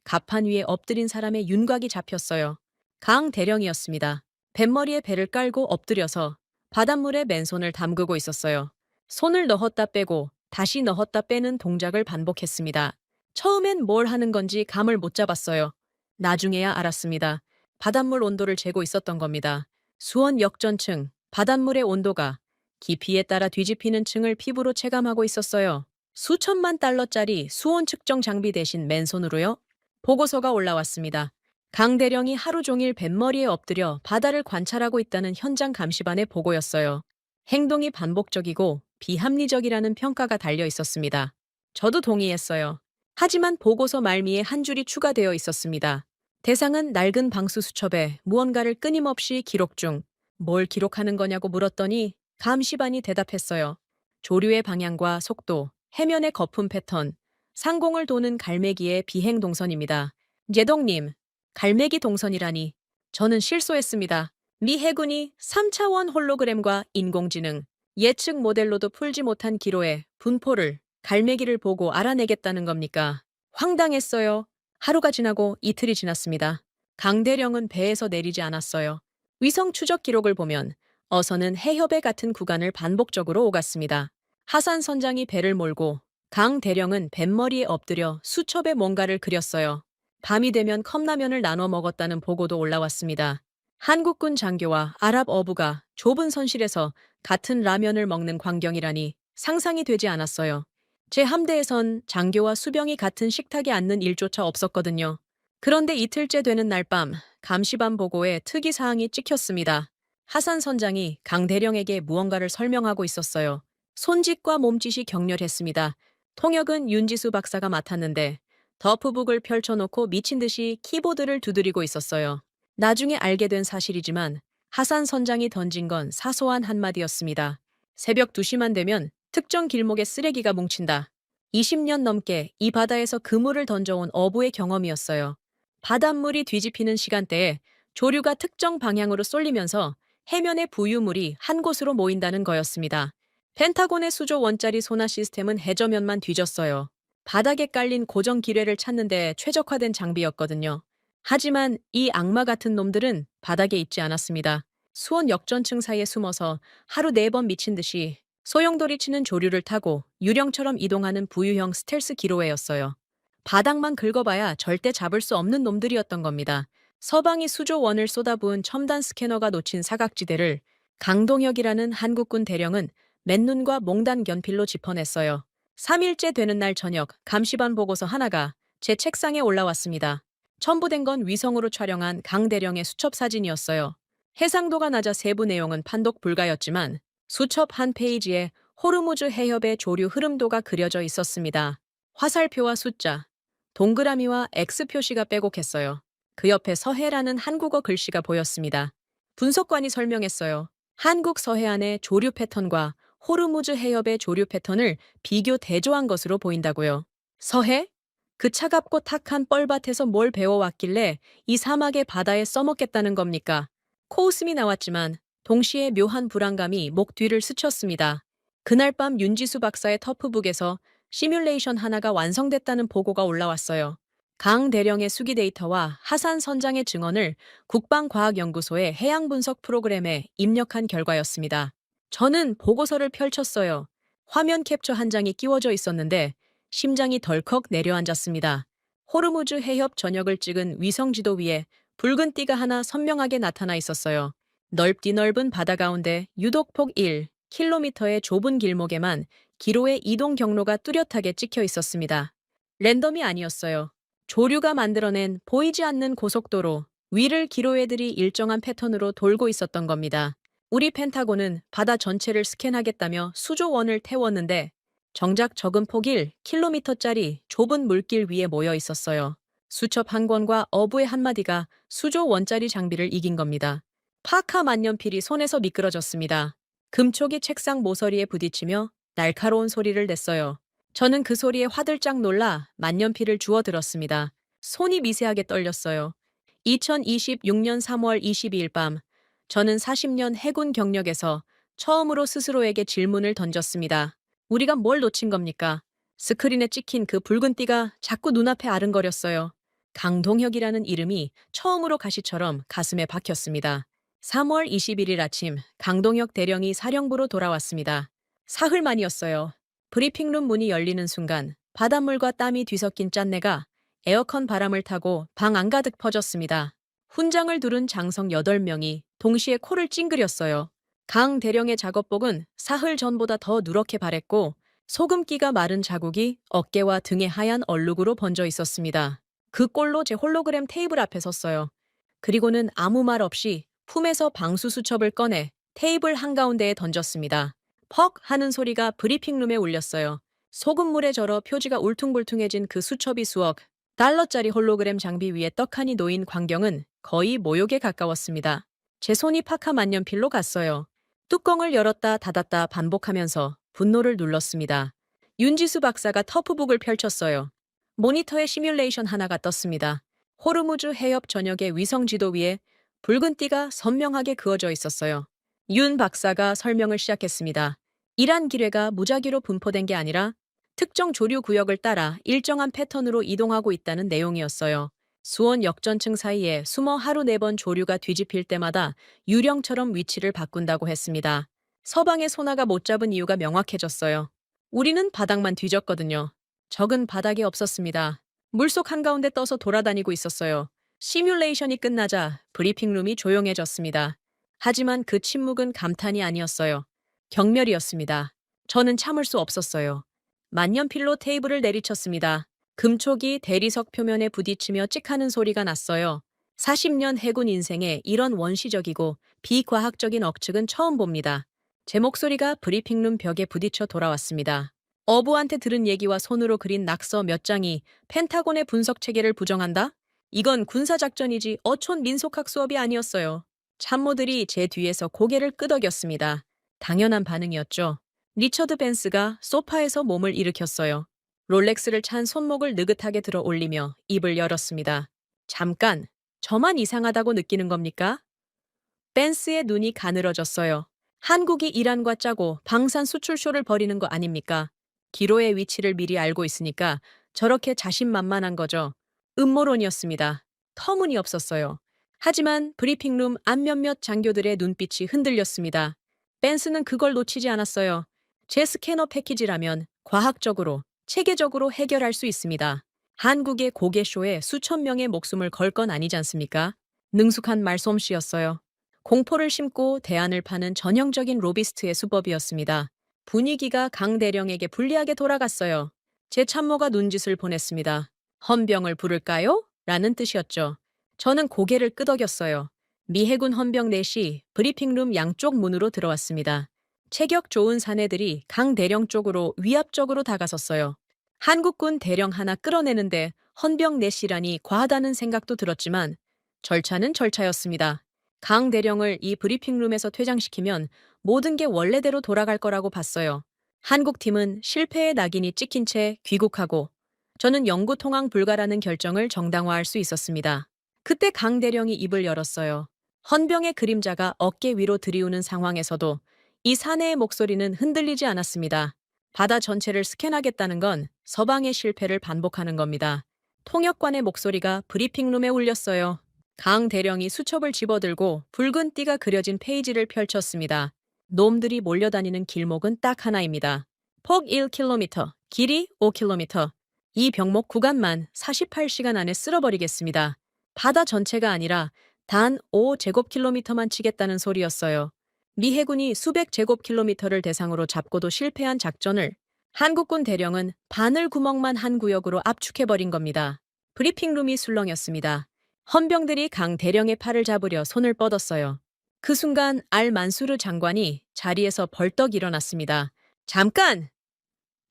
갑판 위에 엎드린 사람의 윤곽이 잡혔어요. 강 대령이었습니다. 뱃머리에 배를 깔고 엎드려서 바닷물에 맨손을 담그고 있었어요. 손을 넣었다 빼고 다시 넣었다 빼는 동작을 반복했습니다. 처음엔 뭘 하는 건지 감을 못 잡았어요. 나중에야 알았습니다. 바닷물 온도를 재고 있었던 겁니다. 수온 역전층, 바닷물의 온도가 깊이에 따라 뒤집히는 층을 피부로 체감하고 있었어요. 수천만 달러짜리 수온 측정 장비 대신 맨손으로요? 보고서가 올라왔습니다. 강 대령이 하루 종일 뱃머리에 엎드려 바다를 관찰하고 있다는 현장 감시반의 보고였어요. 행동이 반복적이고 비합리적이라는 평가가 달려 있었습니다. 저도 동의했어요. 하지만 보고서 말미에 한 줄이 추가되어 있었습니다. 대상은 낡은 방수 수첩에 무언가를 끊임없이 기록 중. 뭘 기록하는 거냐고 물었더니 감시반이 대답했어요. 조류의 방향과 속도, 해면의 거품 패턴, 상공을 도는 갈매기의 비행 동선입니다. 제동님, 갈매기 동선이라니. 저는 실소했습니다. 미 해군이 3차원 홀로그램과 인공지능, 예측 모델로도 풀지 못한 기로의 분포를 갈매기를 보고 알아내겠다는 겁니까? 황당했어요. 하루가 지나고 이틀이 지났습니다. 강대령은 배에서 내리지 않았어요. 위성 추적 기록을 보면 어선은 해협에 같은 구간을 반복적으로 오갔습니다. 하산 선장이 배를 몰고 강대령은 뱃머리에 엎드려 수첩에 뭔가를 그렸어요. 밤이 되면 컵라면을 나눠 먹었다는 보고도 올라왔습니다. 한국군 장교와 아랍 어부가 좁은 선실에서 같은 라면을 먹는 광경이라니 상상이 되지 않았어요. 제 함대에선 장교와 수병이 같은 식탁에 앉는 일조차 없었거든요. 그런데 이틀째 되는 날 밤 감시반 보고에 특이사항이 찍혔습니다. 하산 선장이 강 대령에게 무언가를 설명하고 있었어요. 손짓과 몸짓이 격렬했습니다. 통역은 윤지수 박사가 맡았는데 더프북을 펼쳐놓고 미친 듯이 키보드를 두드리고 있었어요. 나중에 알게 된 사실이지만 하산 선장이 던진 건 사소한 한마디였습니다. 새벽 2시만 되면 특정 길목에 쓰레기가 뭉친다. 20년 넘게 이 바다에서 그물을 던져온 어부의 경험이었어요. 바닷물이 뒤집히는 시간대에 조류가 특정 방향으로 쏠리면서 해면의 부유물이 한 곳으로 모인다는 거였습니다. 펜타곤의 수조 원짜리 소나 시스템은 해저면만 뒤졌어요. 바닥에 깔린 고정 기뢰를 찾는 데 최적화된 장비였거든요. 하지만 이 악마 같은 놈들은 바닥에 있지 않았습니다. 수원 역전층 사이에 숨어서 하루 4번 미친 듯이 소용돌이 치는 조류를 타고 유령처럼 이동하는 부유형 스텔스 기로웨였어요. 바닥만 긁어봐야 절대 잡을 수 없는 놈들이었던 겁니다. 서방이 수조원을 쏟아부은 첨단 스캐너가 놓친 사각지대를 강동혁이라는 한국군 대령은 맨눈과 몽단 견필로 짚어냈어요. 3일째 되는 날 저녁 감시반 보고서 하나가 제 책상에 올라왔습니다. 첨부된 건 위성으로 촬영한 강 대령의 수첩 사진이었어요. 해상도가 낮아 세부 내용은 판독 불가였지만 수첩 한 페이지에 호르무즈 해협의 조류 흐름도가 그려져 있었습니다. 화살표와 숫자, 동그라미와 X 표시가 빼곡했어요. 그 옆에 서해라는 한국어 글씨가 보였습니다. 분석관이 설명했어요. 한국 서해안의 조류 패턴과 호르무즈 해협의 조류 패턴을 비교 대조한 것으로 보인다고요. 서해? 그 차갑고 탁한 뻘밭에서 뭘 배워왔길래 이 사막의 바다에 써먹겠다는 겁니까? 코웃음이 나왔지만 동시에 묘한 불안감이 목 뒤를 스쳤습니다. 그날 밤 윤지수 박사의 터프북에서 시뮬레이션 하나가 완성됐다는 보고가 올라왔어요. 강 대령의 수기 데이터와 하산 선장의 증언을 국방과학연구소의 해양분석 프로그램에 입력한 결과였습니다. 저는 보고서를 펼쳤어요. 화면 캡처 한 장이 끼워져 있었는데 심장이 덜컥 내려앉았습니다. 호르무즈 해협 전역을 찍은 위성지도 위에 붉은 띠가 하나 선명하게 나타나 있었어요. 넓디 넓은 바다 가운데 유독 폭 1km의 좁은 길목에만 기로의 이동 경로가 뚜렷하게 찍혀 있었습니다. 랜덤이 아니었어요. 조류가 만들어낸 보이지 않는 고속도로 위를 기로애들이 일정한 패턴으로 돌고 있었던 겁니다. 우리 펜타곤은 바다 전체를 스캔하겠다며 수조원을 태웠는데 정작 적은 폭 1km짜리 좁은 물길 위에 모여 있었어요. 수첩 한 권과 어부의 한마디가 수조원짜리 장비를 이긴 겁니다. 파카 만년필이 손에서 미끄러졌습니다. 금촉이 책상 모서리에 부딪히며 날카로운 소리를 냈어요. 저는 그 소리에 화들짝 놀라 만년필을 주워 들었습니다. 손이 미세하게 떨렸어요. 2026년 3월 22일 밤, 저는 40년 해군 경력에서 처음으로 스스로에게 질문을 던졌습니다. 우리가 뭘 놓친 겁니까? 스크린에 찍힌 그 붉은 띠가 자꾸 눈앞에 아른거렸어요. 강동혁이라는 이름이 처음으로 가시처럼 가슴에 박혔습니다. 3월 21일 아침 강동혁 대령이 사령부로 돌아왔습니다. 사흘 만이었어요. 브리핑룸 문이 열리는 순간 바닷물과 땀이 뒤섞인 짠내가 에어컨 바람을 타고 방 안가득 퍼졌습니다. 훈장을 두른 장성 8명이 동시에 코를 찡그렸어요. 강 대령의 작업복은 사흘 전보다 더 누렇게 바랬고 소금기가 마른 자국이 어깨와 등에 하얀 얼룩으로 번져 있었습니다. 그 꼴로 제 홀로그램 테이블 앞에 섰어요. 그리고는 아무 말 없이 품에서 방수 수첩을 꺼내 테이블 한가운데에 던졌습니다. 퍽 하는 소리가 브리핑룸에 울렸어요. 소금물에 절어 표지가 울퉁불퉁해진 그 수첩이 수억 달러짜리 홀로그램 장비 위에 떡하니 놓인 광경은 거의 모욕에 가까웠습니다. 제 손이 파카 만년필로 갔어요. 뚜껑을 열었다 닫았다 반복하면서 분노를 눌렀습니다. 윤지수 박사가 터프북을 펼쳤어요. 모니터에 시뮬레이션 하나가 떴습니다. 호르무즈 해협 전역의 위성 지도 위에 붉은 띠가 선명하게 그어져 있었어요. 윤 박사가 설명을 시작했습니다. 이란 기뢰가 무작위로 분포된 게 아니라 특정 조류 구역을 따라 일정한 패턴으로 이동하고 있다는 내용이었어요. 수원 역전층 사이에 숨어 하루 4번 조류가 뒤집힐 때마다 유령처럼 위치를 바꾼다고 했습니다. 서방의 소나가 못 잡은 이유가 명확해졌어요. 우리는 바닥만 뒤졌거든요. 적은 바닥이 없었습니다. 물속 한가운데 떠서 돌아다니고 있었어요. 시뮬레이션이 끝나자 브리핑룸이 조용해졌습니다. 하지만 그 침묵은 감탄이 아니었어요. 경멸이었습니다. 저는 참을 수 없었어요. 만년필로 테이블을 내리쳤습니다. 금촉이 대리석 표면에 부딪히며 찍하는 소리가 났어요. 40년 해군 인생에 이런 원시적이고 비과학적인 억측은 처음 봅니다. 제 목소리가 브리핑룸 벽에 부딪혀 돌아왔습니다. 어부한테 들은 얘기와 손으로 그린 낙서 몇 장이 펜타곤의 분석 체계를 부정한다? 이건 군사작전이지 어촌 민속학 수업이 아니었어요. 참모들이 제 뒤에서 고개를 끄덕였습니다. 당연한 반응이었죠. 리처드 벤스가 소파에서 몸을 일으켰어요. 롤렉스를 찬 손목을 느긋하게 들어 올리며 입을 열었습니다. 잠깐, 저만 이상하다고 느끼는 겁니까? 벤스의 눈이 가늘어졌어요. 한국이 이란과 짜고 방산 수출쇼를 벌이는 거 아닙니까? 기로의 위치를 미리 알고 있으니까 저렇게 자신만만한 거죠. 음모론이었습니다. 터무니없었어요. 하지만 브리핑룸 안 몇몇 장교들의 눈빛이 흔들렸습니다. 벤스는 그걸 놓치지 않았어요. 제 스캐너 패키지라면 과학적으로, 체계적으로 해결할 수 있습니다. 한국의 고개쇼에 수천 명의 목숨을 걸 건 아니지 않습니까? 능숙한 말솜씨였어요. 공포를 심고 대안을 파는 전형적인 로비스트의 수법이었습니다. 분위기가 강 대령에게 불리하게 돌아갔어요. 제 참모가 눈짓을 보냈습니다. 헌병을 부를까요? 라는 뜻이었죠. 저는 고개를 끄덕였어요. 미 해군 헌병 넷이 브리핑룸 양쪽 문으로 들어왔습니다. 체격 좋은 사내들이 강 대령 쪽으로 위압적으로 다가섰어요. 한국군 대령 하나 끌어내는데 헌병 넷이라니 과하다는 생각도 들었지만 절차는 절차였습니다. 강 대령을 이 브리핑룸에서 퇴장시키면 모든 게 원래대로 돌아갈 거라고 봤어요. 한국팀은 실패의 낙인이 찍힌 채 귀국하고 저는 영구 통항 불가라는 결정을 정당화할 수 있었습니다. 그때 강 대령이 입을 열었어요. 헌병의 그림자가 어깨 위로 들이우는 상황에서도 이 사내의 목소리는 흔들리지 않았습니다. 바다 전체를 스캔하겠다는 건 서방의 실패를 반복하는 겁니다. 통역관의 목소리가 브리핑룸에 울렸어요. 강 대령이 수첩을 집어들고 붉은 띠가 그려진 페이지를 펼쳤습니다. 놈들이 몰려다니는 길목은 딱 하나입니다. 폭 1km, 길이 5km. 이 병목 구간만 48시간 안에 쓸어버리겠습니다. 바다 전체가 아니라 단 5제곱킬로미터만 치겠다는 소리였어요. 미 해군이 수백 제곱킬로미터를 대상으로 잡고도 실패한 작전을 한국군 대령은 바늘 구멍만 한 구역으로 압축해버린 겁니다. 브리핑룸이 술렁였습니다. 헌병들이 강 대령의 팔을 잡으려 손을 뻗었어요. 그 순간 알 만수르 장관이 자리에서 벌떡 일어났습니다. 잠깐!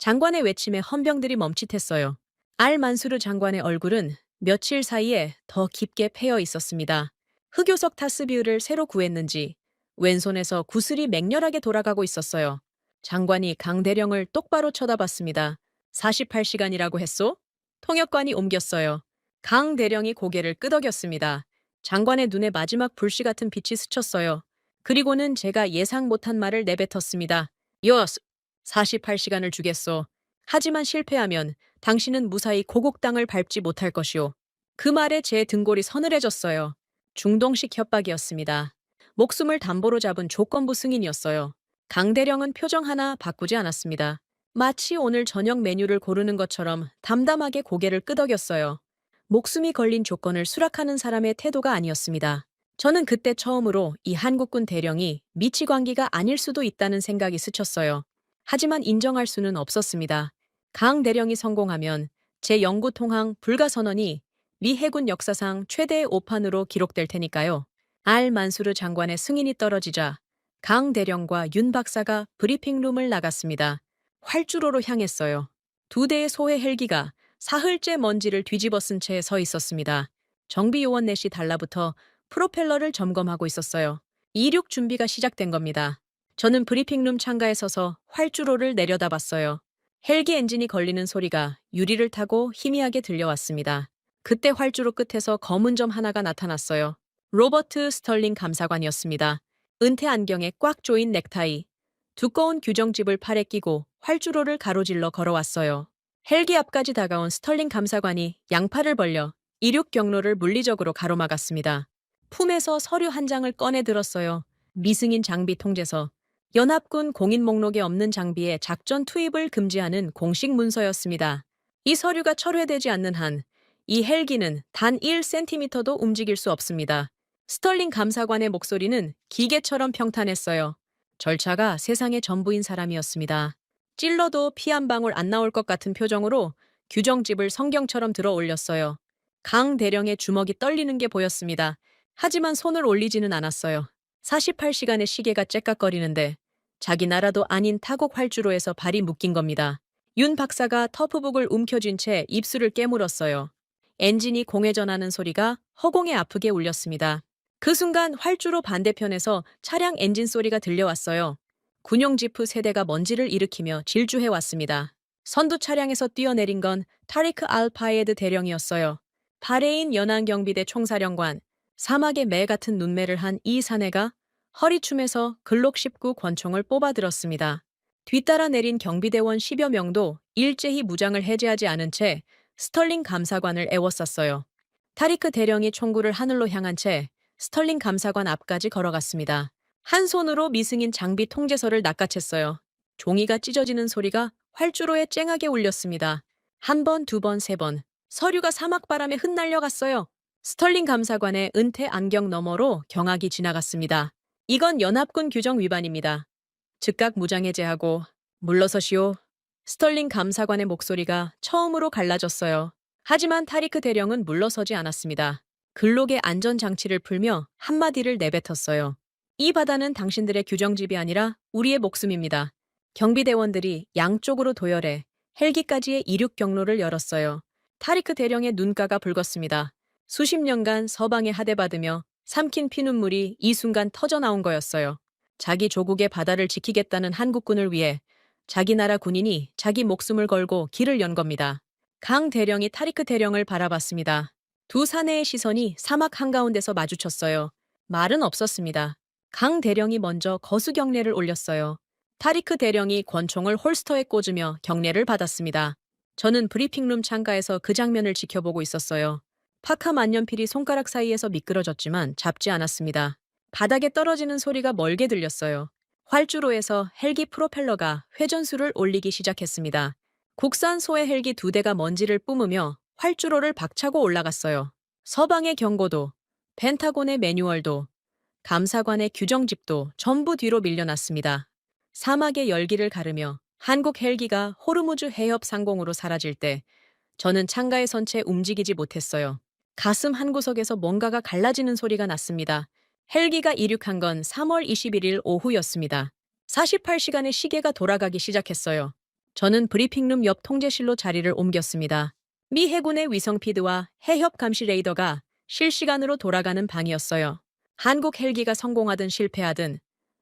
장관의 외침에 헌병들이 멈칫했어요. 알 만수르 장관의 얼굴은 며칠 사이에 더 깊게 패여 있었습니다. 흑요석 타스비우를 새로 구했는지 왼손에서 구슬이 맹렬하게 돌아가고 있었어요. 장관이 강 대령을 똑바로 쳐다봤습니다. 48시간이라고 했소? 통역관이 옮겼어요. 강 대령이 고개를 끄덕였습니다. 장관의 눈에 마지막 불씨 같은 빛이 스쳤어요. 그리고는 제가 예상 못한 말을 내뱉었습니다. 요스! 48시간을 주겠소. 하지만 실패하면 당신은 무사히 고국 땅을 밟지 못할 것이오. 그 말에 제 등골이 서늘해졌어요. 중동식 협박이었습니다. 목숨을 담보로 잡은 조건부 승인이었어요. 강 대령은 표정 하나 바꾸지 않았습니다. 마치 오늘 저녁 메뉴를 고르는 것처럼 담담하게 고개를 끄덕였어요. 목숨이 걸린 조건을 수락하는 사람의 태도가 아니었습니다. 저는 그때 처음으로 이 한국군 대령이 미치광기가 아닐 수도 있다는 생각이 스쳤어요. 하지만 인정할 수는 없었습니다. 강 대령이 성공하면 제 영구 통항 불가 선언이 미 해군 역사상 최대의 오판으로 기록될 테니까요. 알 만수르 장관의 승인이 떨어지자 강 대령과 윤 박사가 브리핑룸을 나갔습니다. 활주로로 향했어요. 2대의 소해 헬기가 사흘째 먼지를 뒤집어 쓴 채 서 있었습니다. 정비 요원 넷이 달라붙어 프로펠러를 점검하고 있었어요. 이륙 준비가 시작된 겁니다. 저는 브리핑룸 창가에 서서 활주로를 내려다봤어요. 헬기 엔진이 걸리는 소리가 유리를 타고 희미하게 들려왔습니다. 그때 활주로 끝에서 검은 점 하나가 나타났어요. 로버트 스털링 감사관이었습니다. 은퇴 안경에 꽉 조인 넥타이, 두꺼운 규정집을 팔에 끼고 활주로를 가로질러 걸어왔어요. 헬기 앞까지 다가온 스털링 감사관이 양팔을 벌려 이륙 경로를 물리적으로 가로막았습니다. 품에서 서류 한 장을 꺼내 들었어요. 미승인 장비 통제서. 연합군 공인 목록에 없는 장비에 작전 투입을 금지하는 공식 문서였습니다. 이 서류가 철회되지 않는 한 이 헬기는 단 1cm도 움직일 수 없습니다. 스털링 감사관의 목소리는 기계처럼 평탄했어요. 절차가 세상의 전부인 사람이었습니다. 찔러도 피 한 방울 안 나올 것 같은 표정으로 규정집을 성경처럼 들어 올렸어요. 강 대령의 주먹이 떨리는 게 보였습니다. 하지만 손을 올리지는 않았어요. 48시간의 시계가 째깍거리는데 자기 나라도 아닌 타국 활주로에서 발이 묶인 겁니다. 윤 박사가 터프북을 움켜쥔 채 입술을 깨물었어요. 엔진이 공회전하는 소리가 허공에 아프게 울렸습니다. 그 순간 활주로 반대편에서 차량 엔진 소리가 들려왔어요. 군용 지프 세대가 먼지를 일으키며 질주해왔습니다. 선두 차량에서 뛰어내린 건 타리크 알파예드 대령이었어요. 바레인 연안경비대 총사령관, 사막의 매 같은 눈매를 한 이 사내가 허리춤에서 글록 19 권총을 뽑아들었습니다. 뒤따라 내린 경비대원 10여 명도 일제히 무장을 해제하지 않은 채 스털링 감사관을 에워쌌어요. 타리크 대령이 총구를 하늘로 향한 채 스털링 감사관 앞까지 걸어갔습니다. 한 손으로 미승인 장비 통제서를 낚아챘어요. 종이가 찢어지는 소리가 활주로에 쨍하게 울렸습니다. 한 번, 두 번, 세 번. 서류가 사막바람에 흩날려갔어요. 스털링 감사관의 은퇴 안경 너머로 경악이 지나갔습니다. 이건 연합군 규정 위반입니다. 즉각 무장해제하고 물러서시오. 스털링 감사관의 목소리가 처음으로 갈라졌어요. 하지만 타리크 대령은 물러서지 않았습니다. 글록의 안전장치를 풀며 한마디를 내뱉었어요. 이 바다는 당신들의 규정집이 아니라 우리의 목숨입니다. 경비대원들이 양쪽으로 도열해 헬기까지의 이륙 경로를 열었어요. 타리크 대령의 눈가가 붉었습니다. 수십 년간 서방에 하대받으며 삼킨 피눈물이 이 순간 터져나온 거였어요. 자기 조국의 바다를 지키겠다는 한국군을 위해 자기 나라 군인이 자기 목숨을 걸고 길을 연 겁니다. 강 대령이 타리크 대령을 바라봤습니다. 두 사내의 시선이 사막 한가운데서 마주쳤어요. 말은 없었습니다. 강 대령이 먼저 거수 경례를 올렸어요. 타리크 대령이 권총을 홀스터에 꽂으며 경례를 받았습니다. 저는 브리핑룸 창가에서 그 장면을 지켜보고 있었어요. 파카 만년필이 손가락 사이에서 미끄러졌지만 잡지 않았습니다. 바닥에 떨어지는 소리가 멀게 들렸어요. 활주로에서 헬기 프로펠러가 회전수를 올리기 시작했습니다. 국산 소해 헬기 2대가 먼지를 뿜으며 활주로를 박차고 올라갔어요. 서방의 경고도, 펜타곤의 매뉴얼도, 감사관의 규정집도 전부 뒤로 밀려났습니다. 사막의 열기를 가르며 한국 헬기가 호르무즈 해협 상공으로 사라질 때 저는 창가에 선 채 움직이지 못했어요. 가슴 한구석에서 뭔가가 갈라지는 소리가 났습니다. 헬기가 이륙한 건 3월 21일 오후였습니다. 48시간의 시계가 돌아가기 시작했어요. 저는 브리핑룸 옆 통제실로 자리를 옮겼습니다. 미 해군의 위성 피드와 해협 감시 레이더가 실시간으로 돌아가는 방이었어요. 한국 헬기가 성공하든 실패하든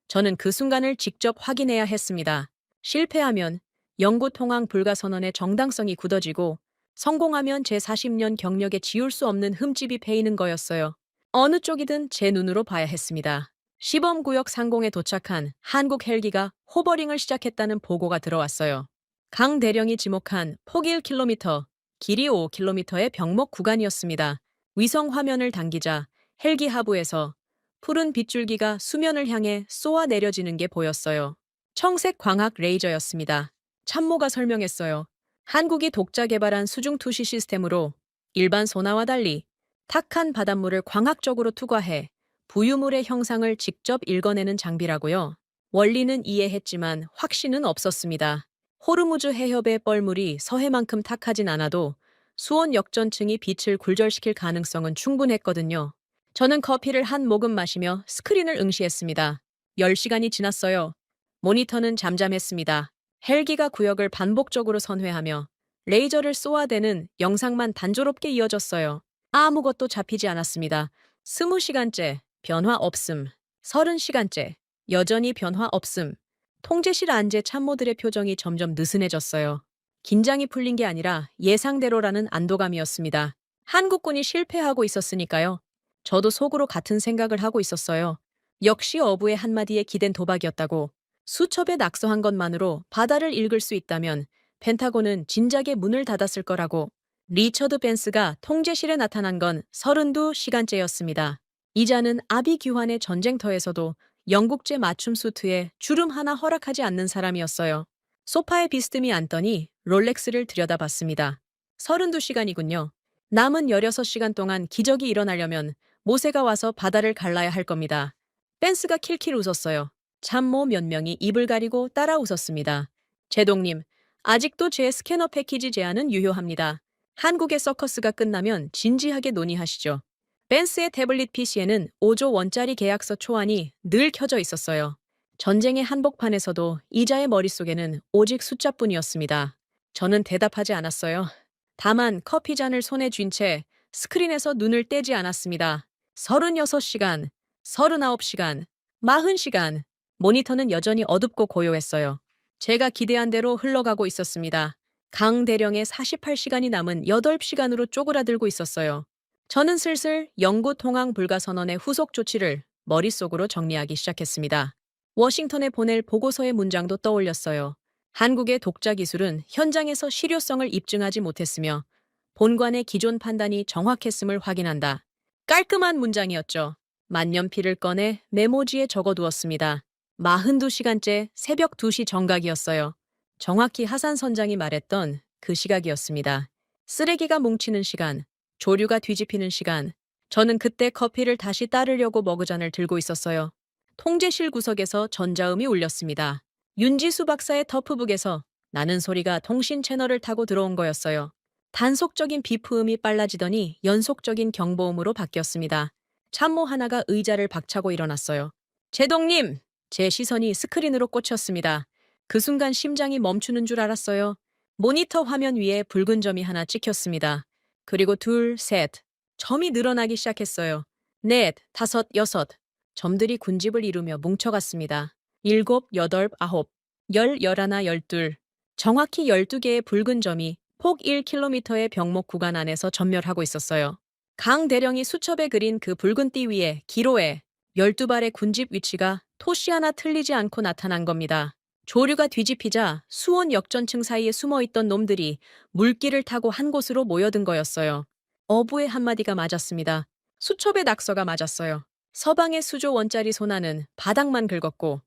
저는 그 순간을 직접 확인해야 했습니다. 실패하면 영구 통항 불가 선언의 정당성이 굳어지고 성공하면 제 40년 경력에 지울 수 없는 흠집이 패이는 거였어요. 어느 쪽이든 제 눈으로 봐야 했습니다. 시범구역 상공에 도착한 한국 헬기가 호버링을 시작했다는 보고가 들어왔어요. 강 대령이 지목한 폭이 1km, 길이 5km의 병목 구간이었습니다. 위성 화면을 당기자 헬기 하부에서 푸른 빗줄기가 수면을 향해 쏘아 내려지는 게 보였어요. 청색 광학 레이저였습니다. 참모가 설명했어요. 한국이 독자 개발한 수중 투시 시스템으로 일반 소나와 달리 탁한 바닷물을 광학적으로 투과해 부유물의 형상을 직접 읽어내는 장비라고요. 원리는 이해했지만 확신은 없었습니다. 호르무즈 해협의 뻘물이 서해만큼 탁하진 않아도 수온 역전층이 빛을 굴절시킬 가능성은 충분했거든요. 저는 커피를 한 모금 마시며 스크린을 응시했습니다. 10시간이 지났어요. 모니터는 잠잠했습니다. 헬기가 구역을 반복적으로 선회하며 레이저를 쏘아대는 영상만 단조롭게 이어졌어요. 아무것도 잡히지 않았습니다. 20시간째 변화 없음. 30시간째 여전히 변화 없음. 통제실 안제 참모들의 표정이 점점 느슨해졌어요. 긴장이 풀린 게 아니라 예상대로라는 안도감이었습니다. 한국군이 실패하고 있었으니까요. 저도 속으로 같은 생각을 하고 있었어요. 역시 어부의 한마디에 기댄 도박이었다고. 수첩에 낙서한 것만으로 바다를 읽을 수 있다면 펜타곤은 진작에 문을 닫았을 거라고. 리처드 벤스가 통제실에 나타난 건 32시간째였습니다. 이자는 아비규환의 전쟁터에서도 영국제 맞춤 수트에 주름 하나 허락하지 않는 사람이었어요. 소파에 비스듬히 앉더니 롤렉스를 들여다봤습니다. 32시간이군요. 남은 16시간 동안 기적이 일어나려면 모세가 와서 바다를 갈라야 할 겁니다. 댄스가 킬킬 웃었어요. 참모 몇 명이 입을 가리고 따라 웃었습니다. 제동님, 아직도 제 스캐너 패키지 제안은 유효합니다. 한국의 서커스가 끝나면 진지하게 논의하시죠. 벤스의 태블릿 PC에는 5조 원짜리 계약서 초안이 늘 켜져 있었어요. 전쟁의 한복판에서도 이자의 머릿속에는 오직 숫자뿐이었습니다. 저는 대답하지 않았어요. 다만 커피잔을 손에 쥔 채 스크린에서 눈을 떼지 않았습니다. 36시간, 39시간, 40시간. 모니터는 여전히 어둡고 고요했어요. 제가 기대한 대로 흘러가고 있었습니다. 강 대령의 48시간이 남은 8시간으로 쪼그라들고 있었어요. 저는 슬슬 영구 통항 불가 선언의 후속 조치를 머릿속으로 정리하기 시작했습니다. 워싱턴에 보낼 보고서의 문장도 떠올렸어요. 한국의 독자 기술은 현장에서 실효성을 입증하지 못했으며 본관의 기존 판단이 정확했음을 확인한다. 깔끔한 문장이었죠. 만년필을 꺼내 메모지에 적어두었습니다. 42시간째 새벽 2시 정각이었어요. 정확히 하산 선장이 말했던 그 시각이었습니다. 쓰레기가 뭉치는 시간, 조류가 뒤집히는 시간. 저는 그때 커피를 다시 따르려고 머그잔을 들고 있었어요. 통제실 구석에서 전자음이 울렸습니다. 윤지수 박사의 터프북에서 나는 소리가 통신 채널을 타고 들어온 거였어요. 단속적인 비프음이 빨라지더니 연속적인 경보음으로 바뀌었습니다. 참모 하나가 의자를 박차고 일어났어요. 제동님! 제 시선이 스크린으로 꽂혔습니다. 그 순간 심장이 멈추는 줄 알았어요. 모니터 화면 위에 붉은 점이 하나 찍혔습니다. 그리고 둘, 셋. 점이 늘어나기 시작했어요. 넷, 다섯, 여섯. 점들이 군집을 이루며 뭉쳐갔습니다. 일곱, 여덟, 아홉, 열, 열하나, 열둘. 정확히 12개의 붉은 점이 폭 1km의 병목 구간 안에서 전멸하고 있었어요. 강 대령이 수첩에 그린 그 붉은 띠 위에 기로에 12발의 군집 위치가 토시 하나 틀리지 않고 나타난 겁니다. 조류가 뒤집히자 수원 역전층 사이에 숨어있던 놈들이 물길을 타고 한 곳으로 모여든 거였어요. 어부의 한마디가 맞았습니다. 수첩의 낙서가 맞았어요. 서방의 수조 원짜리 소나는 바닥만 긁었고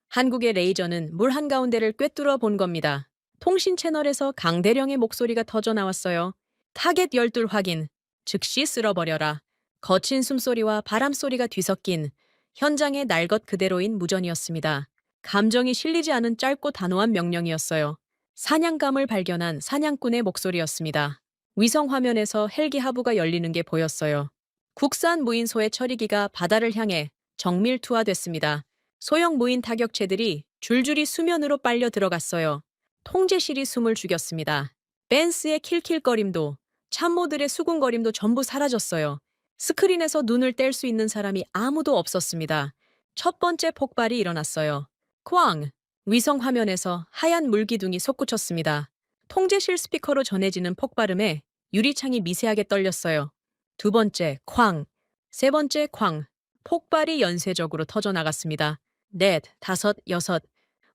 한국의 레이저는 물 한가운데를 꿰뚫어 본 겁니다. 통신 채널에서 강대령의 목소리가 터져 나왔어요. 타겟 12 확인. 즉시 쓸어버려라. 거친 숨소리와 바람소리가 뒤섞인 현장의 날 것 그대로인 무전이었습니다. 감정이 실리지 않은 짧고 단호한 명령이었어요. 사냥감을 발견한 사냥꾼의 목소리였습니다. 위성 화면에서 헬기 하부가 열리는 게 보였어요. 국산 무인소의 처리기가 바다를 향해 정밀 투하됐습니다. 소형 무인 타격체들이 줄줄이 수면으로 빨려 들어갔어요. 통제실이 숨을 죽였습니다. 벤스의 킬킬거림도 참모들의 수군거림도 전부 사라졌어요. 스크린에서 눈을 뗄 수 있는 사람이 아무도 없었습니다. 첫 번째 폭발이 일어났어요. 쾅! 위성 화면에서 하얀 물기둥이 솟구쳤습니다. 통제실 스피커로 전해지는 폭발음에 유리창이 미세하게 떨렸어요. 두 번째 쾅! 세 번째 쾅! 폭발이 연쇄적으로 터져나갔습니다. 넷, 다섯, 여섯.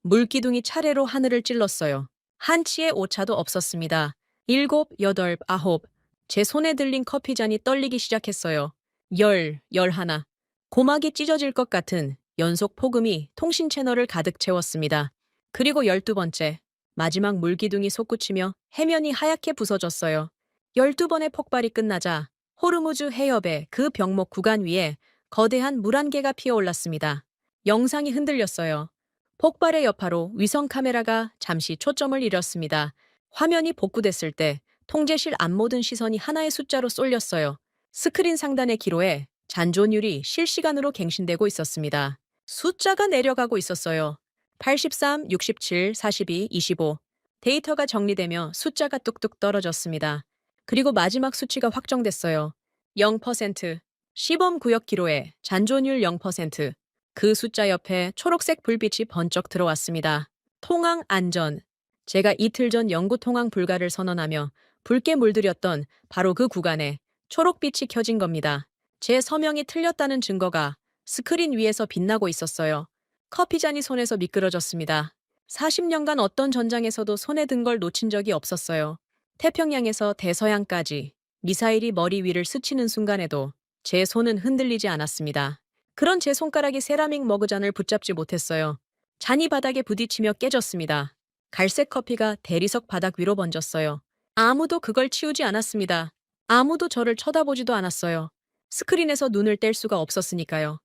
물기둥이 차례로 하늘을 찔렀어요. 한치의 오차도 없었습니다. 일곱, 여덟, 아홉. 제 손에 들린 커피잔이 떨리기 시작했어요. 열, 열하나. 고막이 찢어질 것 같은 연속 폭음이 통신 채널을 가득 채웠습니다. 그리고 12번째. 마지막 물기둥이 솟구치며 해면이 하얗게 부서졌어요. 12번의 폭발이 끝나자 호르무즈 해협의 그 병목 구간 위에 거대한 물안개가 피어올랐습니다. 영상이 흔들렸어요. 폭발의 여파로 위성 카메라가 잠시 초점을 잃었습니다. 화면이 복구됐을 때 통제실 앞 모든 시선이 하나의 숫자로 쏠렸어요. 스크린 상단의 기로에 잔존율이 실시간으로 갱신되고 있었습니다. 숫자가 내려가고 있었어요. 83, 67, 42, 25. 데이터가 정리되며 숫자가 뚝뚝 떨어졌습니다. 그리고 마지막 수치가 확정됐어요. 0%. 시범 구역 기로에 잔존율 0%. 그 숫자 옆에 초록색 불빛이 번쩍 들어왔습니다. 통항 안전. 제가 이틀 전 영구 통항 불가를 선언하며 붉게 물들였던 바로 그 구간에 초록빛이 켜진 겁니다. 제 서명이 틀렸다는 증거가 스크린 위에서 빛나고 있었어요. 커피잔이 손에서 미끄러졌습니다. 40년간 어떤 전장에서도 손에 든 걸 놓친 적이 없었어요. 태평양에서 대서양까지 미사일이 머리 위를 스치는 순간에도 제 손은 흔들리지 않았습니다. 그런 제 손가락이 세라믹 머그잔을 붙잡지 못했어요. 잔이 바닥에 부딪히며 깨졌습니다. 갈색 커피가 대리석 바닥 위로 번졌어요. 아무도 그걸 치우지 않았습니다. 아무도 저를 쳐다보지도 않았어요. 스크린에서 눈을 뗄 수가 없었으니까요.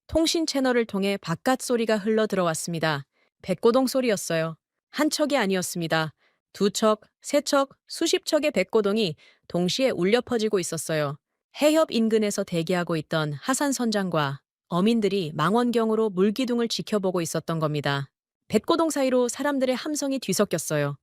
통신 채널을 통해 바깥 소리가 흘러 들어왔습니다. 백고동 소리였어요. 한 척이 아니었습니다. 두 척, 세 척, 수십 척의 백고동이 동시에 울려 퍼지고 있었어요. 해협 인근에서 대기하고 있던 하산 선장과 어민들이 망원경으로 물기둥을 지켜보고 있었던 겁니다. 백고동 사이로 사람들의 함성이 뒤섞였어요.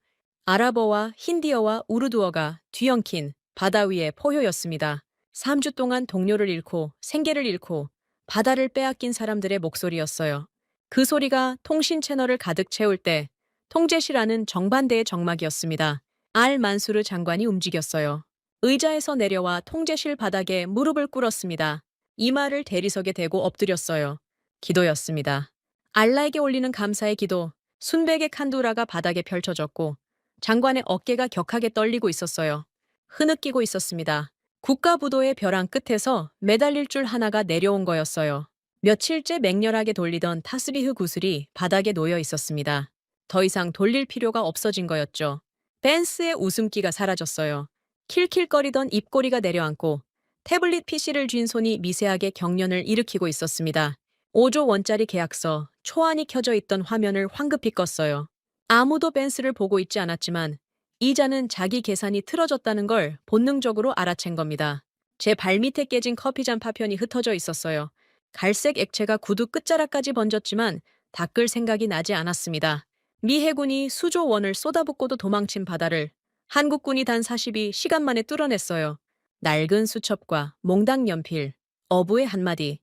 아랍어와 힌디어와 우르두어가 뒤엉킨 바다 위의 포효였습니다. 3주 동안 동료를 잃고 생계를 잃고 바다를 빼앗긴 사람들의 목소리였어요. 그 소리가 통신 채널을 가득 채울 때 통제실안은 정반대의 정막이었습니다. 알 만수르 장관이 움직였어요. 의자에서 내려와 통제실 바닥에 무릎을 꿇었습니다. 이마를 대리석에 대고 엎드렸어요. 기도였습니다. 알라에게 올리는 감사의 기도. 순백의 칸두라가 바닥에 펼쳐졌고 장관의 어깨가 격하게 떨리고 있었어요. 흐느끼고 있었습니다. 국가부도의 벼랑 끝에서 매달릴 줄 하나가 내려온 거였어요. 며칠째 맹렬하게 돌리던 타스비흐 구슬이 바닥에 놓여 있었습니다. 더 이상 돌릴 필요가 없어진 거였죠. 벤스의 웃음기가 사라졌어요. 킬킬거리던 입꼬리가 내려앉고 태블릿 PC를 쥔 손이 미세하게 경련을 일으키고 있었습니다. 5조 원짜리 계약서, 초안이 켜져 있던 화면을 황급히 껐어요. 아무도 벤스를 보고 있지 않았지만 이자는 자기 계산이 틀어졌다는 걸 본능적으로 알아챈 겁니다. 제 발밑에 깨진 커피잔 파편이 흩어져 있었어요. 갈색 액체가 구두 끝자락까지 번졌지만 닦을 생각이 나지 않았습니다. 미 해군이 수조 원을 쏟아붓고도 도망친 바다를 한국군이 단 42시간 만에 뚫어냈어요. 낡은 수첩과 몽당 연필, 어부의 한마디,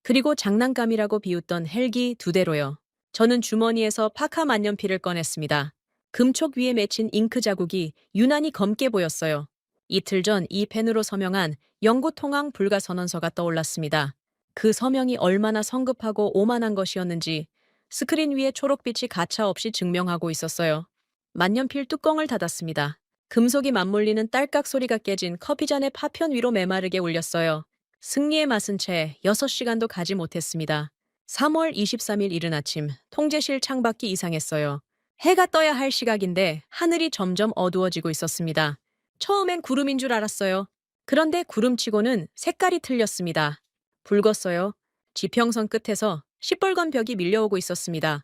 그리고 장난감이라고 비웃던 헬기 2대로요. 저는 주머니에서 파카 만년필을 꺼냈습니다. 금촉 위에 맺힌 잉크 자국이 유난히 검게 보였어요. 이틀 전 이 펜으로 서명한 영구 통항 불가 선언서가 떠올랐습니다. 그 서명이 얼마나 성급하고 오만한 것이었는지 스크린 위에 초록빛이 가차없이 증명하고 있었어요. 만년필 뚜껑을 닫았습니다. 금속이 맞물리는 딸깍 소리가 깨진 커피잔의 파편 위로 메마르게 울렸어요. 승리의 맛은 채 6시간도 가지 못했습니다. 3월 23일 이른 아침, 통제실 창밖이 이상했어요. 해가 떠야 할 시각인데 하늘이 점점 어두워지고 있었습니다. 처음엔 구름인 줄 알았어요. 그런데 구름치고는 색깔이 틀렸습니다. 붉었어요. 지평선 끝에서 시뻘건 벽이 밀려오고 있었습니다.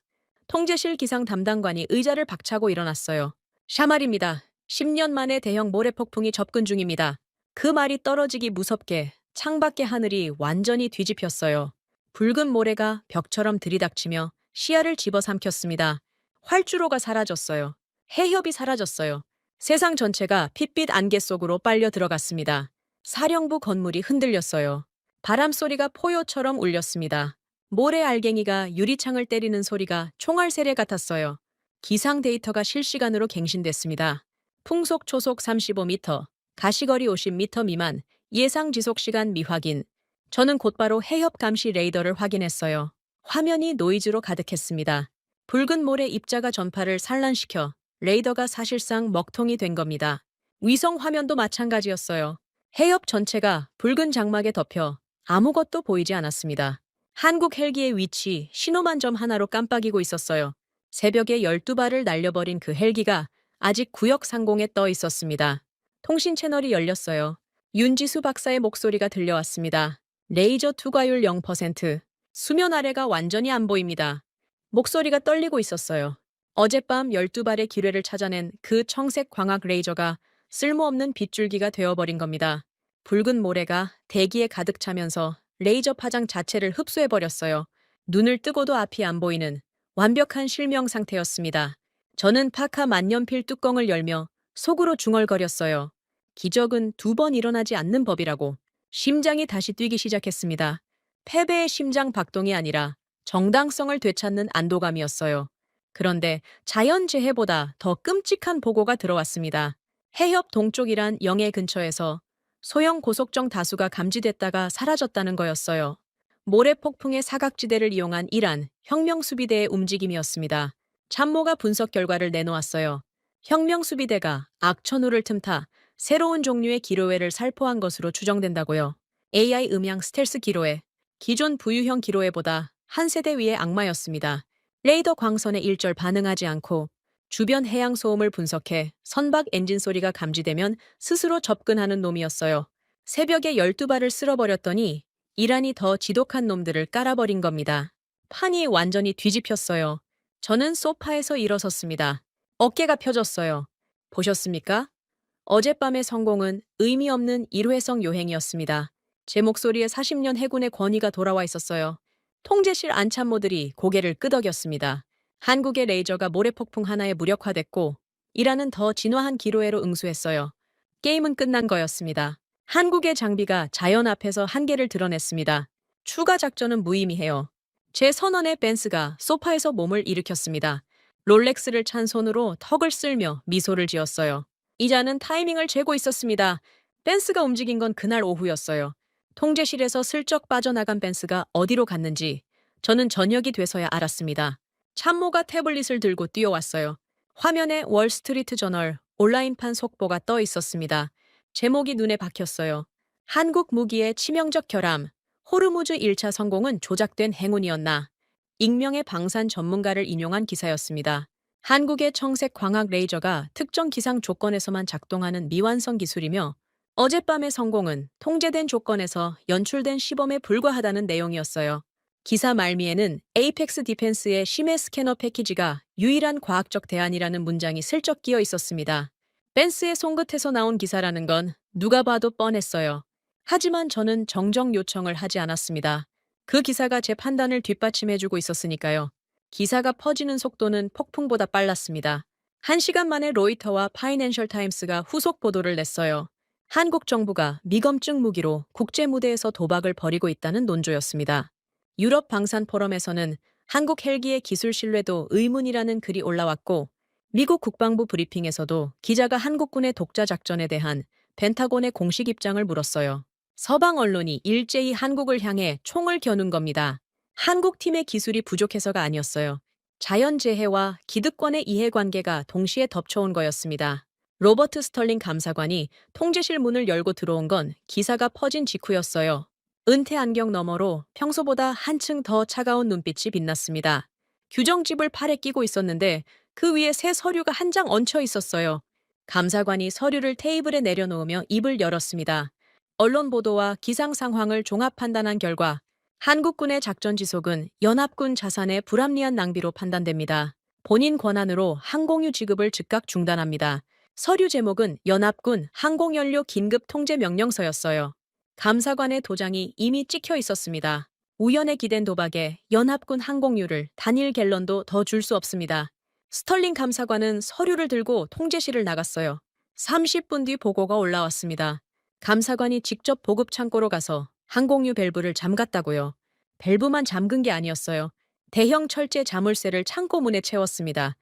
통제실 기상 담당관이 의자를 박차고 일어났어요. 샤말입니다. 10년 만에 대형 모래폭풍이 접근 중입니다. 그 말이 떨어지기 무섭게 창밖의 하늘이 완전히 뒤집혔어요. 붉은 모래가 벽처럼 들이닥치며 시야를 집어삼켰습니다. 활주로가 사라졌어요. 해협이 사라졌어요. 세상 전체가 핏빛 안개 속으로 빨려 들어갔습니다. 사령부 건물이 흔들렸어요. 바람 소리가 포효처럼 울렸습니다. 모래 알갱이가 유리창을 때리는 소리가 총알 세례 같았어요. 기상 데이터가 실시간으로 갱신됐습니다. 풍속 초속 35m, 가시거리 50m 미만, 예상 지속시간 미확인. 저는 곧바로 해협 감시 레이더를 확인했어요. 화면이 노이즈로 가득했습니다. 붉은 모래 입자가 전파를 산란시켜 레이더가 사실상 먹통이 된 겁니다. 위성 화면도 마찬가지였어요. 해협 전체가 붉은 장막에 덮여 아무것도 보이지 않았습니다. 한국 헬기의 위치, 신호만 점 하나로 깜빡이고 있었어요. 새벽에 12발을 날려버린 그 헬기가 아직 구역 상공에 떠 있었습니다. 통신 채널이 열렸어요. 윤지수 박사의 목소리가 들려왔습니다. 레이저 투과율 0%. 수면 아래가 완전히 안 보입니다. 목소리가 떨리고 있었어요. 어젯밤 12발의 기뢰를 찾아낸 그 청색 광학 레이저가 쓸모없는 빗줄기가 되어버린 겁니다. 붉은 모래가 대기에 가득 차면서 레이저 파장 자체를 흡수해버렸어요. 눈을 뜨고도 앞이 안 보이는 완벽한 실명 상태였습니다. 저는 파카 만년필 뚜껑을 열며 속으로 중얼거렸어요. 기적은 2번 일어나지 않는 법이라고. 심장이 다시 뛰기 시작했습니다. 패배의 심장 박동이 아니라 정당성을 되찾는 안도감이었어요. 그런데 자연재해보다 더 끔찍한 보고가 들어왔습니다. 해협 동쪽 이란 영해 근처에서 소형 고속정 다수가 감지됐다가 사라졌다는 거였어요. 모래 폭풍의 사각지대를 이용한 이란 혁명수비대의 움직임이었습니다. 참모가 분석 결과를 내놓았어요. 혁명수비대가 악천후를 틈타 새로운 종류의 기로회를 살포한 것으로 추정된다고요. AI 음향 스텔스 기로회, 기존 부유형 기로회보다 한 세대 위의 악마였습니다. 레이더 광선에 일절 반응하지 않고 주변 해양 소음을 분석해 선박 엔진 소리가 감지되면 스스로 접근하는 놈이었어요. 새벽에 12발을 쓸어버렸더니 이란이 더 지독한 놈들을 깔아버린 겁니다. 판이 완전히 뒤집혔어요. 저는 소파에서 일어섰습니다. 어깨가 펴졌어요. 보셨습니까? 어젯밤의 성공은 의미 없는 일회성 요행이었습니다. 제 목소리에 40년 해군의 권위가 돌아와 있었어요. 통제실 안참모들이 고개를 끄덕였습니다. 한국의 레이저가 모래폭풍 하나에 무력화됐고 이란은 더 진화한 기로회로 응수했어요. 게임은 끝난 거였습니다. 한국의 장비가 자연 앞에서 한계를 드러냈습니다. 추가 작전은 무의미해요. 제 선언에 벤스가 소파에서 몸을 일으켰습니다. 롤렉스를 찬 손으로 턱을 쓸며 미소를 지었어요. 이자는 타이밍을 재고 있었습니다. 벤스가 움직인 건 그날 오후였어요. 통제실에서 슬쩍 빠져나간 벤스가 어디로 갔는지 저는 저녁이 돼서야 알았습니다. 참모가 태블릿을 들고 뛰어왔어요. 화면에 월스트리트 저널 온라인판 속보가 떠 있었습니다. 제목이 눈에 박혔어요. 한국 무기의 치명적 결함, 호르무즈 1차 성공은 조작된 행운이었나. 익명의 방산 전문가를 인용한 기사였습니다. 한국의 청색 광학 레이저가 특정 기상 조건에서만 작동하는 미완성 기술이며 어젯밤의 성공은 통제된 조건에서 연출된 시범에 불과하다는 내용이었어요. 기사 말미에는 에이펙스 디펜스의 심해 스캐너 패키지가 유일한 과학적 대안이라는 문장이 슬쩍 끼어 있었습니다. 벤스의 손끝에서 나온 기사라는 건 누가 봐도 뻔했어요. 하지만 저는 정정 요청을 하지 않았습니다. 그 기사가 제 판단을 뒷받침해주고 있었으니까요. 기사가 퍼지는 속도는 폭풍보다 빨랐습니다. 1시간 만에 로이터와 파이낸셜 타임스가 후속 보도를 냈어요. 한국 정부가 미검증 무기로 국제 무대에서 도박을 벌이고 있다는 논조였습니다. 유럽 방산 포럼에서는 한국 헬기의 기술 신뢰도 의문이라는 글이 올라왔고 미국 국방부 브리핑에서도 기자가 한국군의 독자 작전에 대한 펜타곤의 공식 입장을 물었어요. 서방 언론이 일제히 한국을 향해 총을 겨눈 겁니다. 한국 팀의 기술이 부족해서가 아니었어요. 자연재해와 기득권의 이해관계가 동시에 덮쳐온 거였습니다. 로버트 스털링 감사관이 통제실 문을 열고 들어온 건 기사가 퍼진 직후였어요. 은퇴 안경 너머로 평소보다 한층 더 차가운 눈빛이 빛났습니다. 규정집을 팔에 끼고 있었는데 그 위에 새 서류가 한 장 얹혀 있었어요. 감사관이 서류를 테이블에 내려놓으며 입을 열었습니다. 언론 보도와 기상 상황을 종합 판단한 결과 한국군의 작전 지속은 연합군 자산의 불합리한 낭비로 판단됩니다. 본인 권한으로 항공유 지급을 즉각 중단합니다. 서류 제목은 연합군 항공연료 긴급 통제 명령서였어요. 감사관의 도장이 이미 찍혀 있었습니다. 우연에 기댄 도박에 연합군 항공유를 단일 갤런도 더 줄 수 없습니다. 스털링 감사관은 서류를 들고 통제실을 나갔어요. 30분 뒤 보고가 올라왔습니다. 감사관이 직접 보급 창고로 가서 항공유 밸브를 잠갔다고요. 밸브만 잠근 게 아니었어요. 대형 철제 자물쇠를 창고 문에 채웠습니다.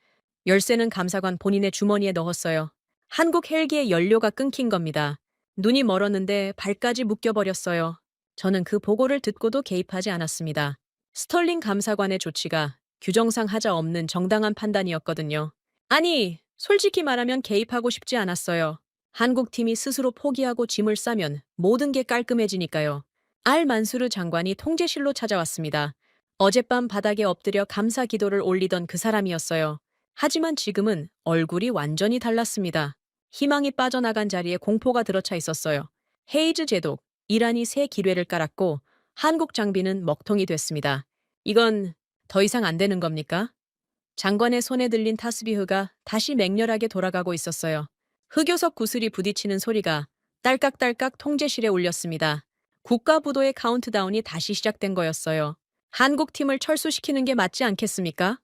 열쇠는 감사관 본인의 주머니에 넣었어요. 한국 헬기의 연료가 끊긴 겁니다. 눈이 멀었는데 발까지 묶여버렸어요. 저는 그 보고를 듣고도 개입하지 않았습니다. 스털링 감사관의 조치가 규정상 하자 없는 정당한 판단이었거든요. 아니, 솔직히 말하면 개입하고 싶지 않았어요. 한국 팀이 스스로 포기하고 짐을 싸면 모든 게 깔끔해지니까요. 알 만수르 장관이 통제실로 찾아왔습니다. 어젯밤 바닥에 엎드려 감사 기도를 올리던 그 사람이었어요. 하지만 지금은 얼굴이 완전히 달랐습니다. 희망이 빠져나간 자리에 공포가 들어차 있었어요. 헤이즈 제독, 이란이 새 기뢰를 깔았고 한국 장비는 먹통이 됐습니다. 이건 더 이상 안 되는 겁니까? 장관의 손에 들린 타스비흐가 다시 맹렬하게 돌아가고 있었어요. 흑요석 구슬이 부딪히는 소리가 딸깍딸깍 통제실에 울렸습니다. 국가부도의 카운트다운이 다시 시작된 거였어요. 한국 팀을 철수시키는 게 맞지 않겠습니까?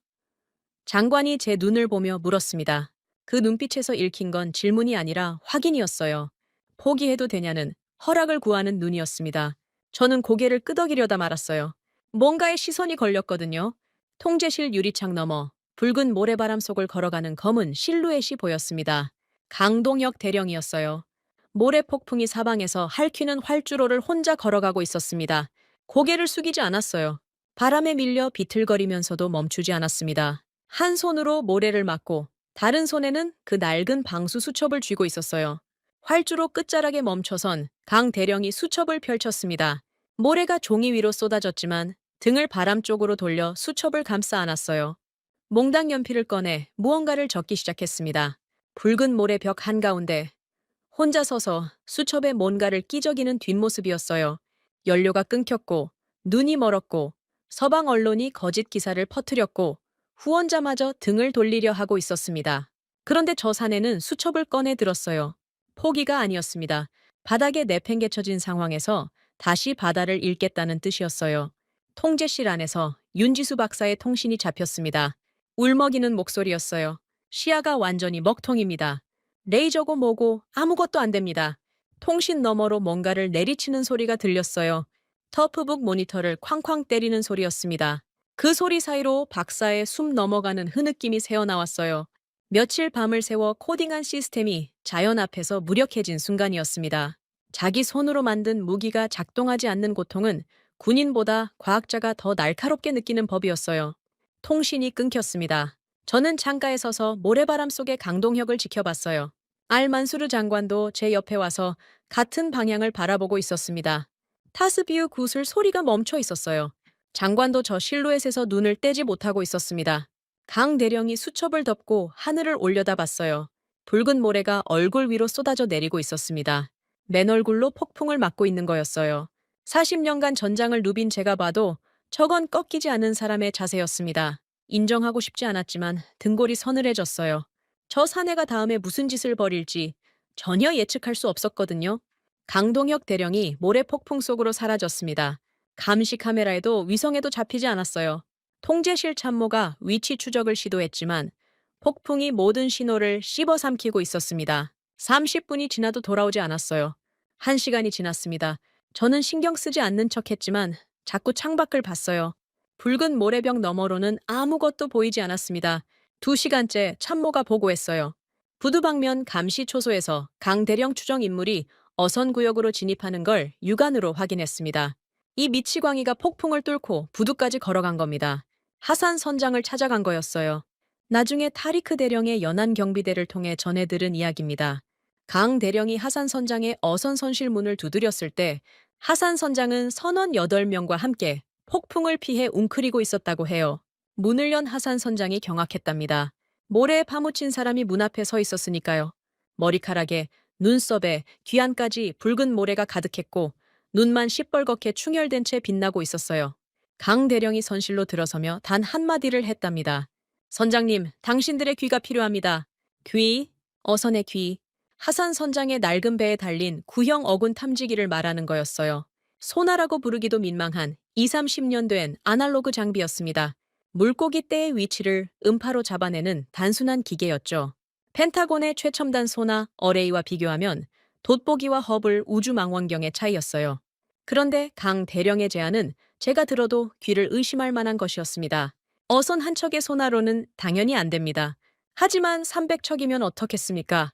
장관이 제 눈을 보며 물었습니다. 그 눈빛에서 읽힌 건 질문이 아니라 확인이었어요. 포기해도 되냐는 허락을 구하는 눈이었습니다. 저는 고개를 끄덕이려다 말았어요. 뭔가에 시선이 걸렸거든요. 통제실 유리창 너머 붉은 모래바람 속을 걸어가는 검은 실루엣이 보였습니다. 강동혁 대령이었어요. 모래 폭풍이 사방에서 핥히는 활주로를 혼자 걸어가고 있었습니다. 고개를 숙이지 않았어요. 바람에 밀려 비틀거리면서도 멈추지 않았습니다. 한 손으로 모래를 막고 다른 손에는 그 낡은 방수 수첩을 쥐고 있었어요. 활주로 끝자락에 멈춰선 강 대령이 수첩을 펼쳤습니다. 모래가 종이 위로 쏟아졌지만 등을 바람 쪽으로 돌려 수첩을 감싸 안았어요. 몽당 연필을 꺼내 무언가를 적기 시작했습니다. 붉은 모래 벽 한가운데 혼자 서서 수첩에 뭔가를 끼적이는 뒷모습이었어요. 연료가 끊겼고 눈이 멀었고 서방 언론이 거짓 기사를 퍼뜨렸고 후원자마저 등을 돌리려 하고 있었습니다. 그런데 저 사내는 수첩을 꺼내 들었어요. 포기가 아니었습니다. 바닥에 내팽개쳐진 상황에서 다시 바다를 읽겠다는 뜻이었어요. 통제실 안에서 윤지수 박사의 통신이 잡혔습니다. 울먹이는 목소리였어요. 시야가 완전히 먹통입니다. 레이저고 뭐고 아무것도 안 됩니다. 통신 너머로 뭔가를 내리치는 소리가 들렸어요. 터프북 모니터를 쾅쾅 때리는 소리였습니다. 그 소리 사이로 박사의 숨 넘어가는 흐느낌이 새어나왔어요. 며칠 밤을 새워 코딩한 시스템이 자연 앞에서 무력해진 순간이었습니다. 자기 손으로 만든 무기가 작동하지 않는 고통은 군인보다 과학자가 더 날카롭게 느끼는 법이었어요. 통신이 끊겼습니다. 저는 창가에 서서 모래바람 속의 강동혁을 지켜봤어요. 알만수르 장관도 제 옆에 와서 같은 방향을 바라보고 있었습니다. 타스비우 구슬 소리가 멈춰 있었어요. 장관도 저 실루엣에서 눈을 떼지 못하고 있었습니다. 강 대령이 수첩을 덮고 하늘을 올려다봤어요. 붉은 모래가 얼굴 위로 쏟아져 내리고 있었습니다. 맨 얼굴로 폭풍을 맞고 있는 거였어요. 40년간 전장을 누빈 제가 봐도 저건 꺾이지 않은 사람의 자세였습니다. 인정하고 싶지 않았지만 등골이 서늘해졌어요. 저 사내가 다음에 무슨 짓을 벌일지 전혀 예측할 수 없었거든요. 강동혁 대령이 모래 폭풍 속으로 사라졌습니다. 감시 카메라에도 위성에도 잡히지 않았어요. 통제실 참모가 위치 추적을 시도했지만 폭풍이 모든 신호를 씹어삼키고 있었습니다. 30분이 지나도 돌아오지 않았어요. 1시간이 지났습니다. 저는 신경 쓰지 않는 척했지만 자꾸 창밖을 봤어요. 붉은 모래벽 너머로는 아무것도 보이지 않았습니다. 2시간째 참모가 보고했어요. 부두방면 감시 초소에서 강 대령 추정 인물이 어선구역으로 진입하는 걸 육안으로 확인했습니다. 이 미치광이가 폭풍을 뚫고 부두까지 걸어간 겁니다. 하산 선장을 찾아간 거였어요. 나중에 타리크 대령의 연안 경비대를 통해 전해 들은 이야기입니다. 강 대령이 하산 선장의 어선 선실 문을 두드렸을 때 하산 선장은 선원 8명과 함께 폭풍을 피해 웅크리고 있었다고 해요. 문을 연 하산 선장이 경악했답니다. 모래에 파묻힌 사람이 문 앞에 서 있었으니까요. 머리카락에, 눈썹에, 귀안까지 붉은 모래가 가득했고 눈만 시뻘겋게 충혈된 채 빛나고 있었어요. 강 대령이 선실로 들어서며 단 한마디를 했답니다. 선장님, 당신들의 귀가 필요합니다. 귀? 어선의 귀. 하산 선장의 낡은 배에 달린 구형 어군 탐지기를 말하는 거였어요. 소나라고 부르기도 민망한 20-30년 된 아날로그 장비였습니다. 물고기 떼의 위치를 음파로 잡아내는 단순한 기계였죠. 펜타곤의 최첨단 소나 어레이와 비교하면 돋보기와 허블 우주망원경의 차이였어요. 그런데 강 대령의 제안은 제가 들어도 귀를 의심할 만한 것이었습니다. 어선 한 척의 소나로는 당연히 안 됩니다. 하지만 300척이면 어떻겠습니까?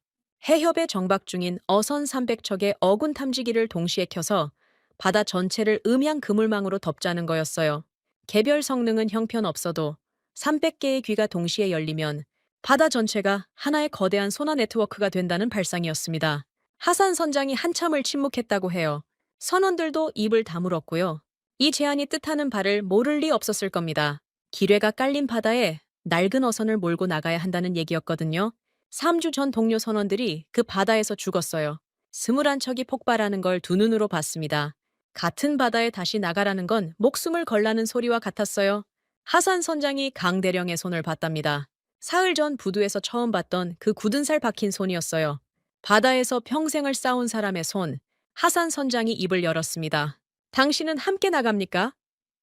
해협에 정박 중인 어선 300척의 어군 탐지기를 동시에 켜서 바다 전체를 음향 그물망으로 덮자는 거였어요. 개별 성능은 형편없어도 300개의 귀가 동시에 열리면 바다 전체가 하나의 거대한 소나 네트워크가 된다는 발상이었습니다. 하산 선장이 한참을 침묵했다고 해요. 선원들도 입을 다물었고요. 이 제안이 뜻하는 바를 모를 리 없었을 겁니다. 기뢰가 깔린 바다에 낡은 어선을 몰고 나가야 한다는 얘기였거든요. 3주 전 동료 선원들이 그 바다에서 죽었어요. 21척이 폭발하는 걸 두 눈으로 봤습니다. 같은 바다에 다시 나가라는 건 목숨을 걸라는 소리와 같았어요. 하산 선장이 강 대령의 손을 봤답니다. 사흘 전 부두에서 처음 봤던 그 굳은 살 박힌 손이었어요. 바다에서 평생을 싸운 사람의 손. 하산 선장이 입을 열었습니다. 당신은 함께 나갑니까?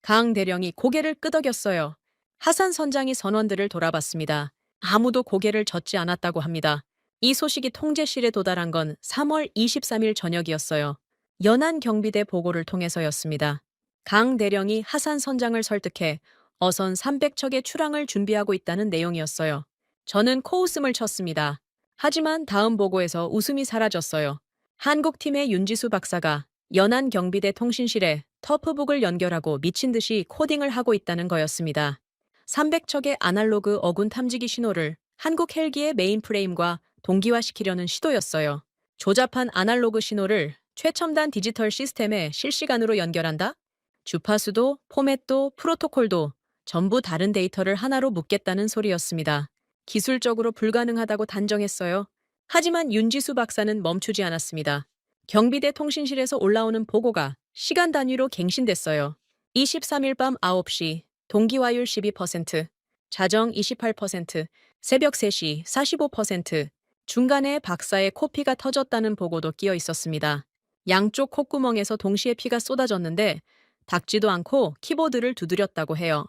강 대령이 고개를 끄덕였어요. 하산 선장이 선원들을 돌아봤습니다. 아무도 고개를 젓지 않았다고 합니다. 이 소식이 통제실에 도달한 건 3월 23일 저녁이었어요. 연안 경비대 보고를 통해서였습니다. 강 대령이 하산 선장을 설득해 어선 300척의 출항을 준비하고 있다는 내용이었어요. 저는 코웃음을 쳤습니다. 하지만 다음 보고에서 웃음이 사라졌어요. 한국팀의 윤지수 박사가 연안 경비대 통신실에 터프북을 연결하고 미친 듯이 코딩을 하고 있다는 거였습니다. 300척의 아날로그 어군 탐지기 신호를 한국 헬기의 메인프레임과 동기화시키려는 시도였어요. 조잡한 아날로그 신호를 최첨단 디지털 시스템에 실시간으로 연결한다? 주파수도, 포맷도, 프로토콜도 전부 다른 데이터를 하나로 묶겠다는 소리였습니다. 기술적으로 불가능하다고 단정했어요. 하지만 윤지수 박사는 멈추지 않았습니다. 경비대 통신실에서 올라오는 보고가 시간 단위로 갱신됐어요. 23일 밤 9시, 동기화율 12%, 자정 28%, 새벽 3시 45%, 중간에 박사의 코피가 터졌다는 보고도 끼어 있었습니다. 양쪽 콧구멍에서 동시에 피가 쏟아졌는데 닦지도 않고 키보드를 두드렸다고 해요.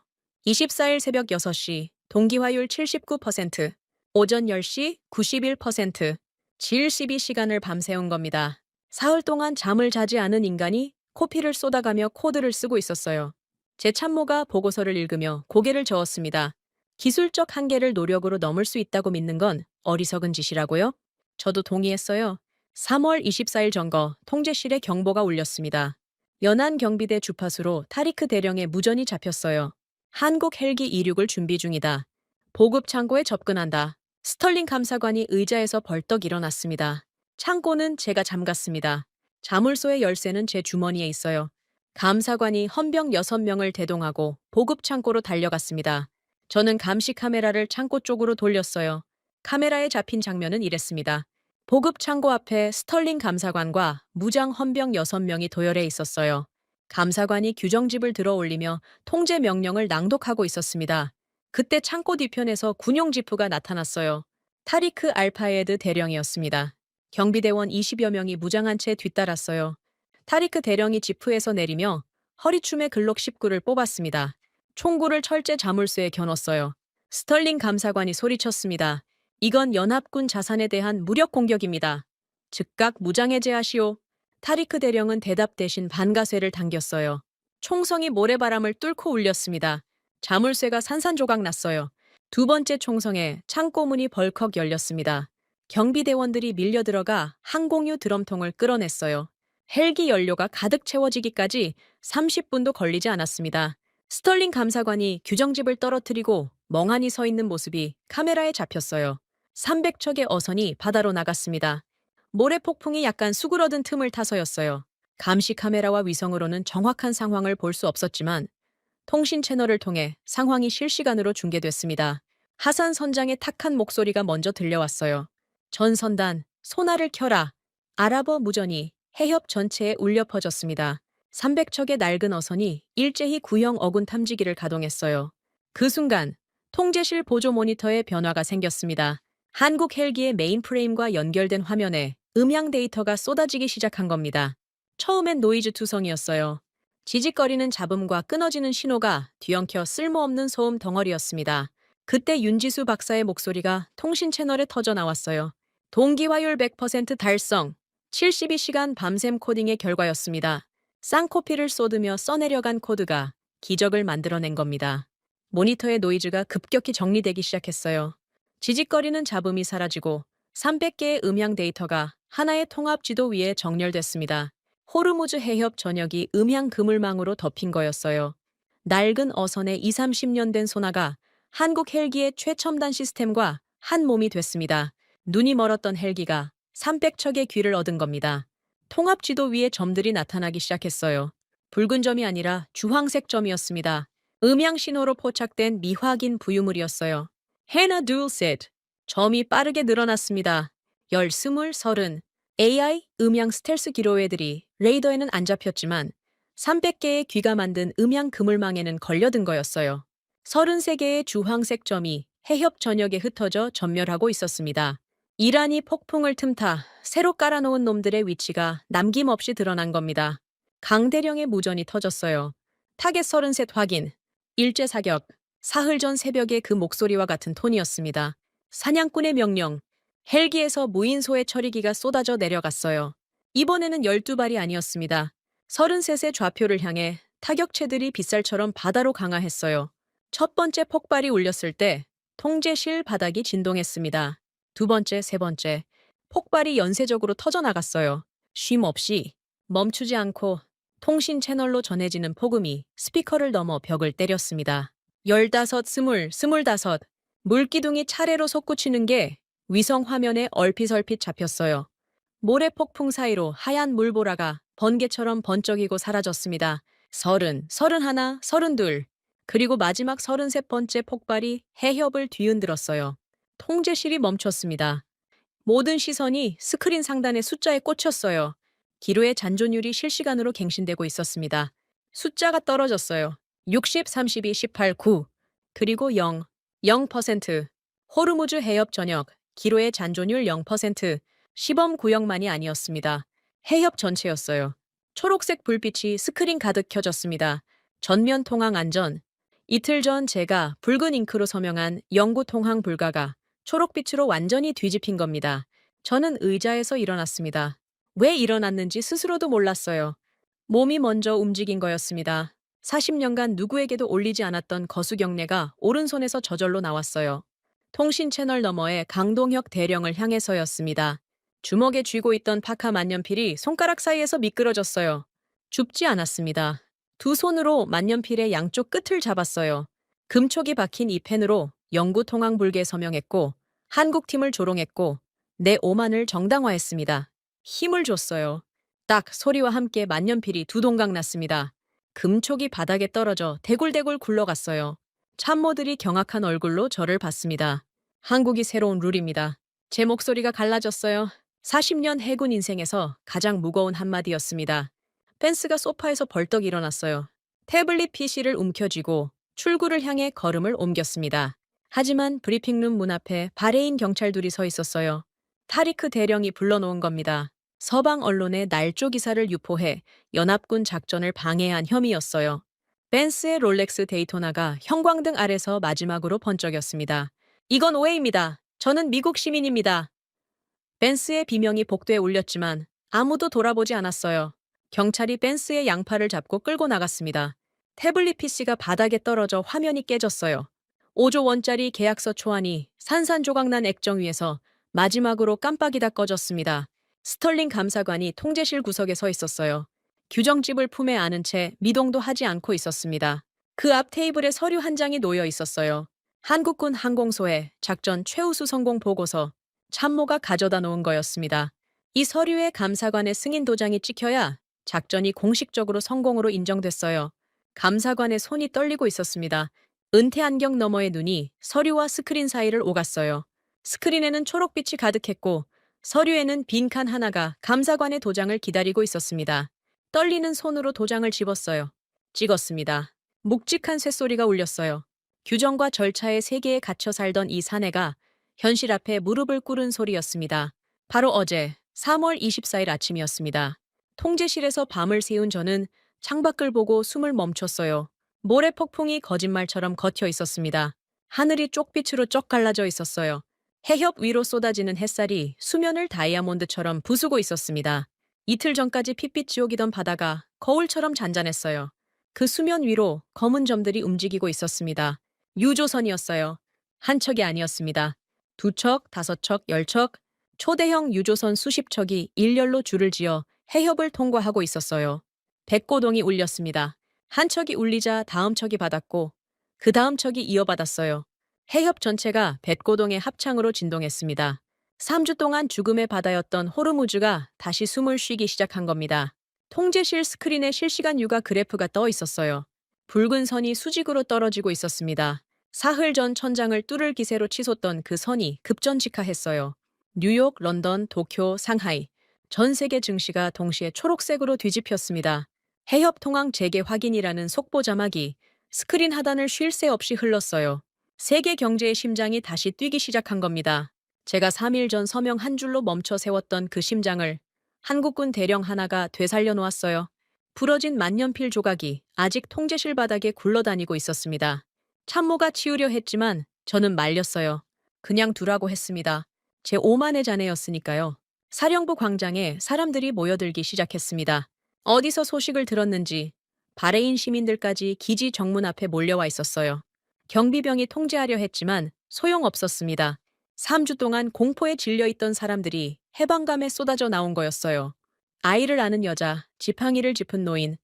24일 새벽 6시, 동기화율 79%, 오전 10시 91%, 질 12시간을 밤새운 겁니다. 사흘 동안 잠을 자지 않은 인간이 코피를 쏟아가며 코드를 쓰고 있었어요. 제 참모가 보고서를 읽으며 고개를 저었습니다. 기술적 한계를 노력으로 넘을 수 있다고 믿는 건 어리석은 짓이라고요? 저도 동의했어요. 3월 24일 점거 통제실에 경보가 울렸습니다. 연안 경비대 주파수로 타리크 대령에 무전이 잡혔어요. 한국 헬기 이륙을 준비 중이다. 보급 창고에 접근한다. 스털링 감사관이 의자에서 벌떡 일어났습니다. 창고는 제가 잠갔습니다. 자물쇠의 열쇠는 제 주머니에 있어요. 감사관이 헌병 6명을 대동하고 보급 창고로 달려갔습니다. 저는 감시 카메라를 창고 쪽으로 돌렸어요. 카메라에 잡힌 장면은 이랬습니다. 보급 창고 앞에 스털링 감사관과 무장 헌병 6명이 도열해 있었어요. 감사관이 규정집을 들어 올리며 통제 명령을 낭독하고 있었습니다. 그때 창고 뒤편에서 군용 지프가 나타났어요. 타리크 알파에드 대령이었습니다. 경비대원 20여 명이 무장한 채 뒤따랐어요. 타리크 대령이 지프에서 내리며 허리춤에 글록 19를 뽑았습니다. 총구를 철제 자물쇠에 겨눴어요. 스털링 감사관이 소리쳤습니다. 이건 연합군 자산에 대한 무력 공격입니다. 즉각 무장해제하시오. 타리크 대령은 대답 대신 반가쇠를 당겼어요. 총성이 모래바람을 뚫고 울렸습니다. 자물쇠가 산산조각 났어요. 두 번째 총성에 창고문이 벌컥 열렸습니다. 경비대원들이 밀려 들어가 항공유 드럼통을 끌어냈어요. 헬기 연료가 가득 채워지기까지 30분도 걸리지 않았습니다. 스털링 감사관이 규정집을 떨어뜨리고 멍하니 서 있는 모습이 카메라에 잡혔어요. 300척의 어선이 바다로 나갔습니다. 모래 폭풍이 약간 수그러든 틈을 타서였어요. 감시 카메라와 위성으로는 정확한 상황을 볼 수 없었지만 통신 채널을 통해 상황이 실시간으로 중계됐습니다. 하산 선장의 탁한 목소리가 먼저 들려왔어요. 전 선단, 소나를 켜라. 아랍어 무전이 해협 전체에 울려 퍼졌습니다. 300척의 낡은 어선이 일제히 구형 어군 탐지기를 가동했어요. 그 순간 통제실 보조 모니터에 변화가 생겼습니다. 한국 헬기의 메인프레임과 연결된 화면에 음향 데이터가 쏟아지기 시작한 겁니다. 처음엔 노이즈 투성이었어요. 지직거리는 잡음과 끊어지는 신호가 뒤엉켜 쓸모없는 소음 덩어리였습니다. 그때 윤지수 박사의 목소리가 통신 채널에 터져 나왔어요. 동기화율 100% 달성, 72시간 밤샘 코딩의 결과였습니다. 쌍코피를 쏟으며 써내려간 코드가 기적을 만들어낸 겁니다. 모니터의 노이즈가 급격히 정리되기 시작했어요. 지직거리는 잡음이 사라지고 300개의 음향 데이터가 하나의 통합 지도 위에 정렬됐습니다. 호르무즈 해협 전역이 음향 그물망으로 덮인 거였어요. 낡은 어선의 20, 30년 된 소나가 한국 헬기의 최첨단 시스템과 한 몸이 됐습니다. 눈이 멀었던 헬기가 300척의 귀를 얻은 겁니다. 통합 지도 위에 점들이 나타나기 시작했어요. 붉은 점이 아니라 주황색 점이었습니다. 음향 신호로 포착된 미확인 부유물이었어요. 해나 둘셋. 점이 빠르게 늘어났습니다. 10, 20, 30. AI, 음향 스텔스 기로웨들이 레이더에는 안 잡혔지만 300개의 귀가 만든 음향 그물망에는 걸려든 거였어요. 33개의 주황색 점이 해협 전역에 흩어져 전멸하고 있었습니다. 이란이 폭풍을 틈타 새로 깔아놓은 놈들의 위치가 남김없이 드러난 겁니다. 강대령의 무전이 터졌어요. 타겟 33 확인. 일제 사격. 사흘 전 새벽의 그 목소리와 같은 톤이었습니다. 사냥꾼의 명령. 헬기에서 무인소의 처리기가 쏟아져 내려갔어요. 이번에는 12발이 아니었습니다. 33의 좌표를 향해 타격체들이 빗살처럼 바다로 강화했어요. 첫 번째 폭발이 울렸을 때 통제실 바닥이 진동했습니다. 두 번째, 세 번째. 폭발이 연쇄적으로 터져나갔어요. 쉼 없이 멈추지 않고 통신 채널로 전해지는 폭음이 스피커를 넘어 벽을 때렸습니다. 15, 20, 25 물기둥이 차례로 솟구치는 게 위성 화면에 얼핏얼핏 잡혔어요. 모래 폭풍 사이로 하얀 물보라가 번개처럼 번쩍이고 사라졌습니다. 30, 31, 32 그리고 마지막 33번째 폭발이 해협을 뒤흔들었어요. 통제실이 멈췄습니다. 모든 시선이 스크린 상단의 숫자에 꽂혔어요. 기로의 잔존율이 실시간으로 갱신되고 있었습니다. 숫자가 떨어졌어요. 60, 32, 18, 9 그리고 0, 0%. 호르무즈 해협 전역, 기로의 잔존율 0%, 시범 구역만이 아니었습니다. 해협 전체였어요. 초록색 불빛이 스크린 가득 켜졌습니다. 전면 통항 안전. 이틀 전 제가 붉은 잉크로 서명한 영구 통항 불가가 초록빛으로 완전히 뒤집힌 겁니다. 저는 의자에서 일어났습니다. 왜 일어났는지 스스로도 몰랐어요. 몸이 먼저 움직인 거였습니다. 40년간 누구에게도 올리지 않았던 거수경례가 오른손에서 저절로 나왔어요. 통신 채널 너머의 강동혁 대령을 향해서였습니다. 주먹에 쥐고 있던 파카 만년필이 손가락 사이에서 미끄러졌어요. 줍지 않았습니다. 두 손으로 만년필의 양쪽 끝을 잡았어요. 금촉이 박힌 이 펜으로 영구 통항 불게 서명했고 한국팀을 조롱했고 내 오만을 정당화했습니다. 힘을 줬어요. 딱 소리와 함께 만년필이 두 동강 났습니다. 금촉이 바닥에 떨어져 대굴대굴 굴러갔어요. 참모들이 경악한 얼굴로 저를 봤습니다. 한국이 새로운 룰입니다. 제 목소리가 갈라졌어요. 40년 해군 인생에서 가장 무거운 한마디였습니다. 펜스가 소파에서 벌떡 일어났어요. 태블릿 PC를 움켜쥐고 출구를 향해 걸음을 옮겼습니다. 하지만 브리핑룸 문 앞에 바레인 경찰 둘이 서 있었어요. 타리크 대령이 불러놓은 겁니다. 서방 언론에 날조 기사를 유포해 연합군 작전을 방해한 혐의였어요. 벤스의 롤렉스 데이토나가 형광등 아래서 마지막으로 번쩍였습니다. 이건 오해입니다. 저는 미국 시민입니다. 벤스의 비명이 복도에 울렸지만 아무도 돌아보지 않았어요. 경찰이 벤스의 양팔을 잡고 끌고 나갔습니다. 태블릿 PC가 바닥에 떨어져 화면이 깨졌어요. 5조 원짜리 계약서 초안이 산산조각난 액정 위에서 마지막으로 깜빡이다 꺼졌습니다. 스털링 감사관이 통제실 구석에 서 있었어요. 규정집을 품에 안은 채 미동도 하지 않고 있었습니다. 그 앞 테이블에 서류 한 장이 놓여 있었어요. 한국군 항공소의 작전 최우수 성공 보고서. 참모가 가져다 놓은 거였습니다. 이 서류에 감사관의 승인 도장이 찍혀야 작전이 공식적으로 성공으로 인정됐어요. 감사관의 손이 떨리고 있었습니다. 은퇴 안경 너머의 눈이 서류와 스크린 사이를 오갔어요. 스크린에는 초록빛이 가득했고 서류에는 빈 칸 하나가 감사관의 도장을 기다리고 있었습니다. 떨리는 손으로 도장을 집었어요. 찍었습니다. 묵직한 쇳소리가 울렸어요. 규정과 절차의 세계에 갇혀 살던 이 사내가 현실 앞에 무릎을 꿇은 소리였습니다. 바로 어제 3월 24일 아침이었습니다. 통제실에서 밤을 새운 저는 창밖을 보고 숨을 멈췄어요. 모래 폭풍이 거짓말처럼 걷혀 있었습니다. 하늘이 쪽빛으로 쩍 갈라져 있었어요. 해협 위로 쏟아지는 햇살이 수면을 다이아몬드처럼 부수고 있었습니다. 이틀 전까지 핏빛 지옥이던 바다가 거울처럼 잔잔했어요. 그 수면 위로 검은 점들이 움직이고 있었습니다. 유조선이었어요. 한 척이 아니었습니다. 두 척, 다섯 척, 열 척, 초대형 유조선 수십 척이 일렬로 줄을 지어 해협을 통과하고 있었어요. 백고동이 울렸습니다. 한 척이 울리자 다음 척이 받았고 그 다음 척이 이어받았어요. 해협 전체가 백고동의 합창으로 진동했습니다. 3주 동안 죽음의 바다였던 호르무즈가 다시 숨을 쉬기 시작한 겁니다. 통제실 스크린에 실시간 육아 그래프가 떠 있었어요. 붉은 선이 수직으로 떨어지고 있었습니다. 사흘 전 천장을 뚫을 기세로 치솟던 그 선이 급전직하했어요. 뉴욕, 런던, 도쿄, 상하이. 전 세계 증시가 동시에 초록색으로 뒤집혔습니다. 해협 통항 재개 확인이라는 속보 자막이 스크린 하단을 쉴 새 없이 흘렀어요. 세계 경제의 심장이 다시 뛰기 시작한 겁니다. 제가 3일 전 서명 한 줄로 멈춰 세웠던 그 심장을 한국군 대령 하나가 되살려 놓았어요. 부러진 만년필 조각이 아직 통제실 바닥에 굴러다니고 있었습니다. 참모가 치우려 했지만 저는 말렸어요. 그냥 두라고 했습니다. 제 오만의 자네였으니까요. 사령부 광장에 사람들이 모여들기 시작했습니다. 어디서 소식을 들었는지 바레인 시민들까지 기지 정문 앞에 몰려와 있었어요. 경비병이 통제하려 했지만 소용없었습니다. 3주 동안 공포에 질려 있던 사람들이 해방감에 쏟아져 나온 거였어요. 아이를 아는 여자, 지팡이를 짚은 노인,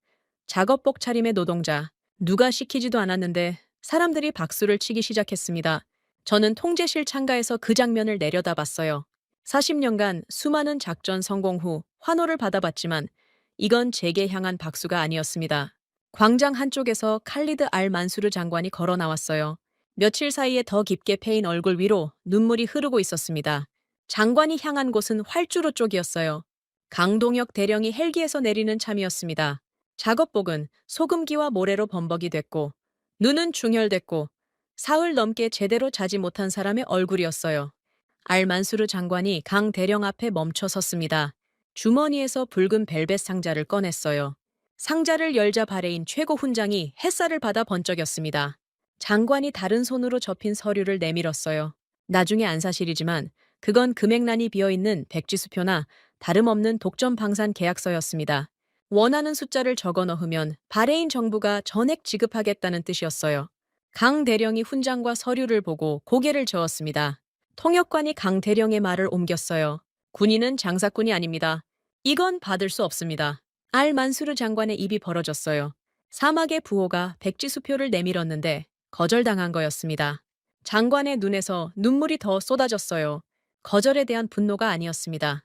작업복 차림의 노동자. 누가 시키지도 않았는데 사람들이 박수를 치기 시작했습니다. 저는 통제실 창가에서 그 장면을 내려다봤어요. 40년간 수많은 작전 성공 후 환호를 받아봤지만 이건 제게 향한 박수가 아니었습니다. 광장 한쪽에서 칼리드 알 만수르 장관이 걸어 나왔어요. 며칠 사이에 더 깊게 패인 얼굴 위로 눈물이 흐르고 있었습니다. 장관이 향한 곳은 활주로 쪽이었어요. 강동혁 대령이 헬기에서 내리는 참이었습니다. 작업복은 소금기와 모래로 범벅이 됐고 눈은 중혈됐고 사흘 넘게 제대로 자지 못한 사람의 얼굴이었어요. 알만수르 장관이 강 대령 앞에 멈춰 섰습니다. 주머니에서 붉은 벨벳 상자를 꺼냈어요. 상자를 열자 발해인 최고 훈장이 햇살을 받아 번쩍였습니다. 장관이 다른 손으로 접힌 서류를 내밀었어요. 나중에 안사실이지만 그건 금액란이 비어있는 백지수표나 다름없는 독점 방산 계약서였습니다. 원하는 숫자를 적어 넣으면 바레인 정부가 전액 지급하겠다는 뜻이었어요. 강 대령이 훈장과 서류를 보고 고개를 저었습니다. 통역관이 강 대령의 말을 옮겼어요. 군인은 장사꾼이 아닙니다. 이건 받을 수 없습니다. 알 만수르 장관의 입이 벌어졌어요. 사막의 부호가 백지수표를 내밀었는데 거절당한 거였습니다. 장관의 눈에서 눈물이 더 쏟아졌어요. 거절에 대한 분노가 아니었습니다.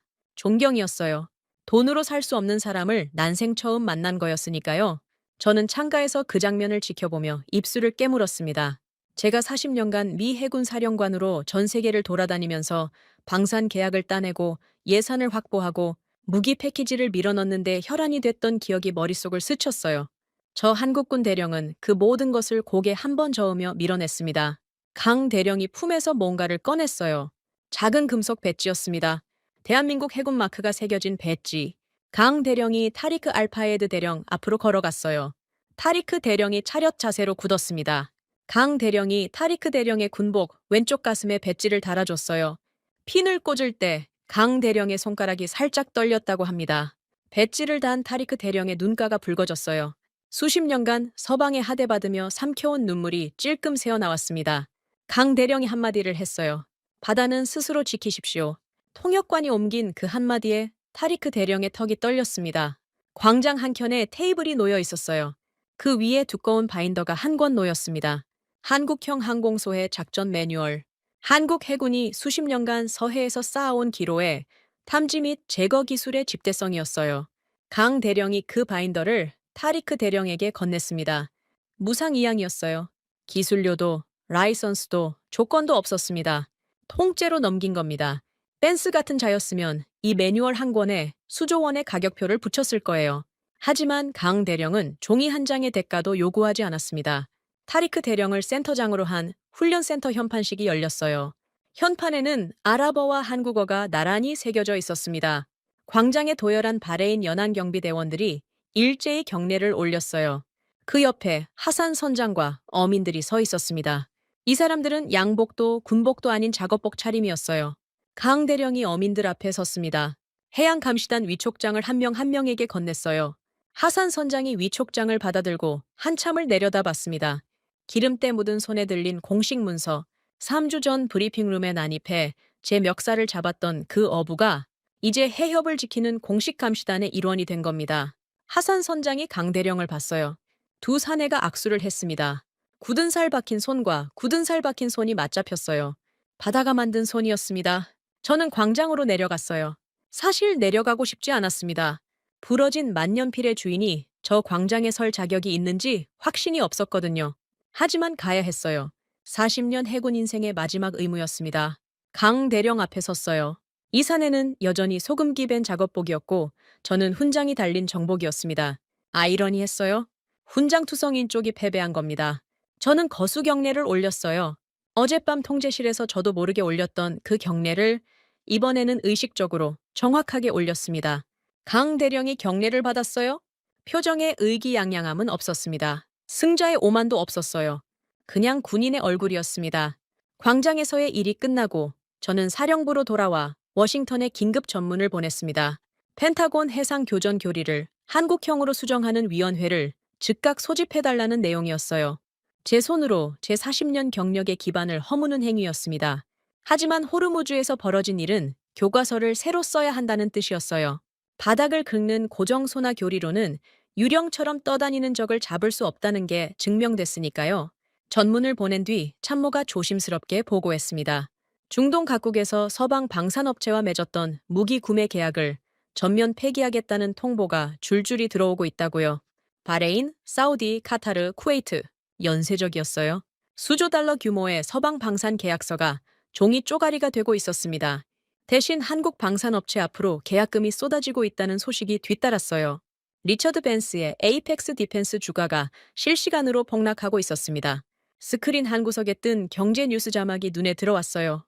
존경이었어요. 돈으로 살 수 없는 사람을 난생 처음 만난 거였으니까요. 저는 창가에서 그 장면을 지켜보며 입술을 깨물었습니다. 제가 40년간 미 해군 사령관으로 전 세계를 돌아다니면서 방산 계약을 따내고 예산을 확보하고 무기 패키지를 밀어넣는데 혈안이 됐던 기억이 머릿속을 스쳤어요. 저 한국군 대령은 그 모든 것을 고개 한 번 저으며 밀어냈습니다. 강 대령이 품에서 뭔가를 꺼냈어요. 작은 금속 배지였습니다. 대한민국 해군 마크가 새겨진 배지. 강 대령이 타리크 알파에드 대령 앞으로 걸어갔어요. 타리크 대령이 차렷 자세로 굳었습니다. 강 대령이 타리크 대령의 군복 왼쪽 가슴에 배지를 달아줬어요. 핀을 꽂을 때 강 대령의 손가락이 살짝 떨렸다고 합니다. 배지를 단 타리크 대령의 눈가가 붉어졌어요. 수십 년간 서방에 하대받으며 삼켜온 눈물이 찔끔 새어나왔습니다. 강 대령이 한마디를 했어요. 바다는 스스로 지키십시오. 통역관이 옮긴 그 한마디에 타리크 대령의 턱이 떨렸습니다. 광장 한켠에 테이블이 놓여 있었어요. 그 위에 두꺼운 바인더가 한 권 놓였습니다. 한국형 항공소의 작전 매뉴얼. 한국 해군이 수십 년간 서해에서 쌓아온 기로에 탐지 및 제거 기술의 집대성이었어요. 강 대령이 그 바인더를 타리크 대령에게 건넸습니다. 무상이양이었어요. 기술료도 라이선스도 조건도 없었습니다. 통째로 넘긴 겁니다. 댄스 같은 자였으면 이 매뉴얼 한 권에 수조 원의 가격표를 붙였을 거예요. 하지만 강 대령은 종이 한 장의 대가도 요구하지 않았습니다. 타리크 대령을 센터장으로 한 훈련센터 현판식이 열렸어요. 현판에는 아랍어와 한국어가 나란히 새겨져 있었습니다. 광장에 도열한 바레인 연안경비대원들이 일제히 경례를 올렸어요. 그 옆에 하산 선장과 어민들이 서 있었습니다. 이 사람들은 양복도 군복도 아닌 작업복 차림이었어요. 강 대령이 어민들 앞에 섰습니다. 해양감시단 위촉장을 한 명 한 명에게 건넸어요. 하산 선장이 위촉장을 받아들고 한참을 내려다봤습니다. 기름때 묻은 손에 들린 공식 문서, 3주 전 브리핑룸에 난입해 제 멱살을 잡았던 그 어부가 이제 해협을 지키는 공식 감시단의 일원이 된 겁니다. 하산 선장이 강 대령을 봤어요. 두 사내가 악수를 했습니다. 굳은 살 박힌 손과 굳은 살 박힌 손이 맞잡혔어요. 바다가 만든 손이었습니다. 저는 광장으로 내려갔어요. 사실 내려가고 싶지 않았습니다. 부러진 만년필의 주인이 저 광장에 설 자격이 있는지 확신이 없었거든요. 하지만 가야 했어요. 40년 해군 인생의 마지막 의무였습니다. 강 대령 앞에 섰어요. 이 사내는 여전히 소금기 밴 작업복이었고 저는 훈장이 달린 정복이었습니다. 아이러니했어요. 훈장 투성인 쪽이 패배한 겁니다. 저는 거수 경례를 올렸어요. 어젯밤 통제실에서 저도 모르게 올렸던 그 경례를 이번에는 의식적으로 정확하게 올렸습니다. 강 대령이 경례를 받았어요? 표정에 의기양양함은 없었습니다. 승자의 오만도 없었어요. 그냥 군인의 얼굴이었습니다. 광장에서의 일이 끝나고 저는 사령부로 돌아와 워싱턴에 긴급 전문을 보냈습니다. 펜타곤 해상 교전 교리를 한국형으로 수정하는 위원회를 즉각 소집해달라는 내용이었어요. 제 손으로 제 40년 경력의 기반을 허무는 행위였습니다. 하지만 호르무즈에서 벌어진 일은 교과서를 새로 써야 한다는 뜻이었어요. 바닥을 긁는 고정 소나 교리로는 유령처럼 떠다니는 적을 잡을 수 없다는 게 증명됐으니까요. 전문을 보낸 뒤 참모가 조심스럽게 보고했습니다. 중동 각국에서 서방 방산업체와 맺었던 무기 구매 계약을 전면 폐기하겠다는 통보가 줄줄이 들어오고 있다고요. 바레인, 사우디, 카타르, 쿠웨이트, 연쇄적이었어요. 수조 달러 규모의 서방 방산 계약서가 종이 쪼가리가 되고 있었습니다. 대신 한국 방산업체 앞으로 계약금이 쏟아지고 있다는 소식이 뒤따랐어요. 리처드 벤스의 에이펙스 디펜스 주가가 실시간으로 폭락하고 있었습니다. 스크린 한 구석에 뜬 경제 뉴스 자막이 눈에 들어왔어요.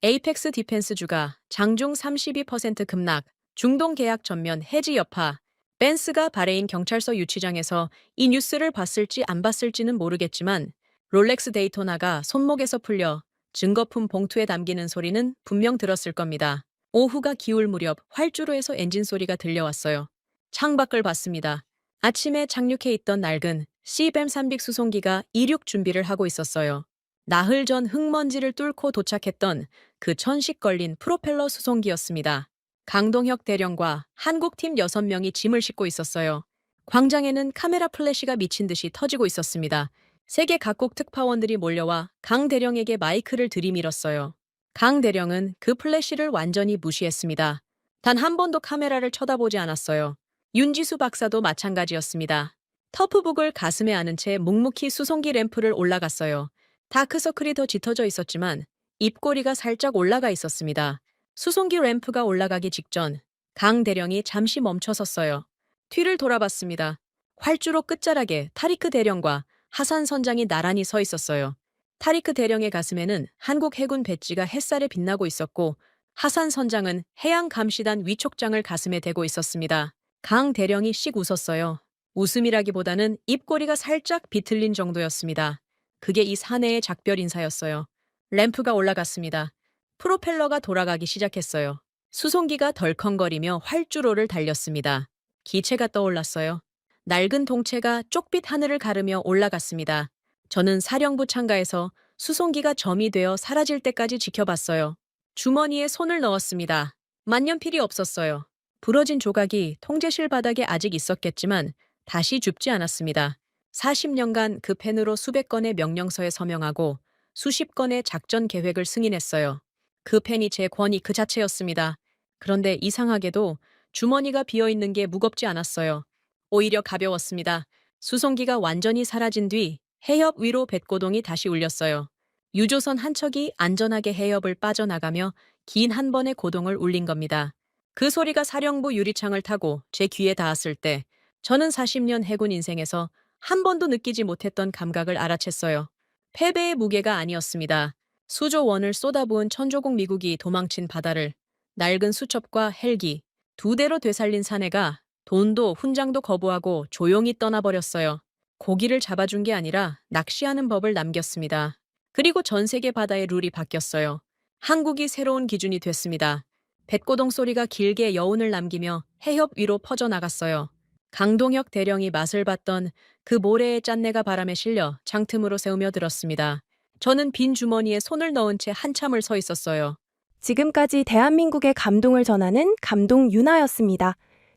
에이펙스 디펜스 주가 장중 32% 급락, 중동 계약 전면 해지 여파. 벤스가 바레인 경찰서 유치장에서 이 뉴스를 봤을지 안 봤을지는 모르겠지만 롤렉스 데이토나가 손목에서 풀려 증거품 봉투에 담기는 소리는 분명 들었을 겁니다. 오후가 기울 무렵 활주로에서 엔진 소리가 들려왔어요. 창밖을 봤습니다. 아침에 착륙해 있던 낡은 CBM 300 수송기가 이륙 준비를 하고 있었어요. 나흘 전 흙먼지를 뚫고 도착했던 그 천식 걸린 프로펠러 수송기였습니다. 강동혁 대령과 한국팀 6명이 짐을 싣고 있었어요. 광장에는 카메라 플래시가 미친 듯이 터지고 있었습니다. 세계 각국 특파원들이 몰려와 강 대령에게 마이크를 들이밀었어요. 강 대령은 그 플래시를 완전히 무시했습니다. 단 한 번도 카메라를 쳐다보지 않았어요. 윤지수 박사도 마찬가지였습니다. 터프북을 가슴에 안은 채 묵묵히 수송기 램프를 올라갔어요. 다크서클이 더 짙어져 있었지만 입꼬리가 살짝 올라가 있었습니다. 수송기 램프가 올라가기 직전 강 대령이 잠시 멈춰섰어요. 뒤를 돌아봤습니다. 활주로 끝자락에 타리크 대령과 하산 선장이 나란히 서 있었어요. 타리크 대령의 가슴에는 한국 해군 배지가 햇살에 빛나고 있었고 하산 선장은 해양감시단 위촉장을 가슴에 대고 있었습니다. 강 대령이 씩 웃었어요. 웃음이라기보다는 입꼬리가 살짝 비틀린 정도였습니다. 그게 이 사내의 작별 인사였어요. 램프가 올라갔습니다. 프로펠러가 돌아가기 시작했어요. 수송기가 덜컹거리며 활주로를 달렸습니다. 기체가 떠올랐어요. 낡은 동체가 쪽빛 하늘을 가르며 올라갔습니다. 저는 사령부 창가에서 수송기가 점이 되어 사라질 때까지 지켜봤어요. 주머니에 손을 넣었습니다. 만년필이 없었어요. 부러진 조각이 통제실 바닥에 아직 있었겠지만 다시 줍지 않았습니다. 40년간 그 펜으로 수백 건의 명령서에 서명하고 수십 건의 작전 계획을 승인했어요. 그 펜이 제 권위 그 자체였습니다. 그런데 이상하게도 주머니가 비어있는 게 무겁지 않았어요. 오히려 가벼웠습니다. 수송기가 완전히 사라진 뒤 해협 위로 뱃고동이 다시 울렸어요. 유조선 한 척이 안전하게 해협을 빠져나가며 긴 한 번의 고동을 울린 겁니다. 그 소리가 사령부 유리창을 타고 제 귀에 닿았을 때 저는 40년 해군 인생에서 한 번도 느끼지 못했던 감각을 알아챘어요. 패배의 무게가 아니었습니다. 수조 원을 쏟아부은 천조국 미국이 도망친 바다를 낡은 수첩과 헬기, 2대로 되살린 사내가 돈도 훈장도 거부하고 조용히 떠나버렸어요. 고기를 잡아준 게 아니라 낚시하는 법을 남겼습니다. 그리고 전 세계 바다의 룰이 바뀌었어요. 한국이 새로운 기준이 됐습니다. 뱃고동 소리가 길게 여운을 남기며 해협 위로 퍼져나갔어요. 강동혁 대령이 맛을 봤던 그 모래의 짠내가 바람에 실려 창틈으로 새우며 들었습니다. 저는 빈 주머니에 손을 넣은 채 한참을 서 있었어요. 지금까지 대한민국의 감동을 전하는 감동 윤아였습니다.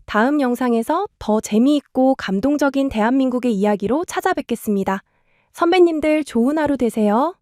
다음 영상에서 더 재미있고 감동적인 대한민국의 이야기로 찾아뵙겠습니다. 선배님들 좋은 하루 되세요.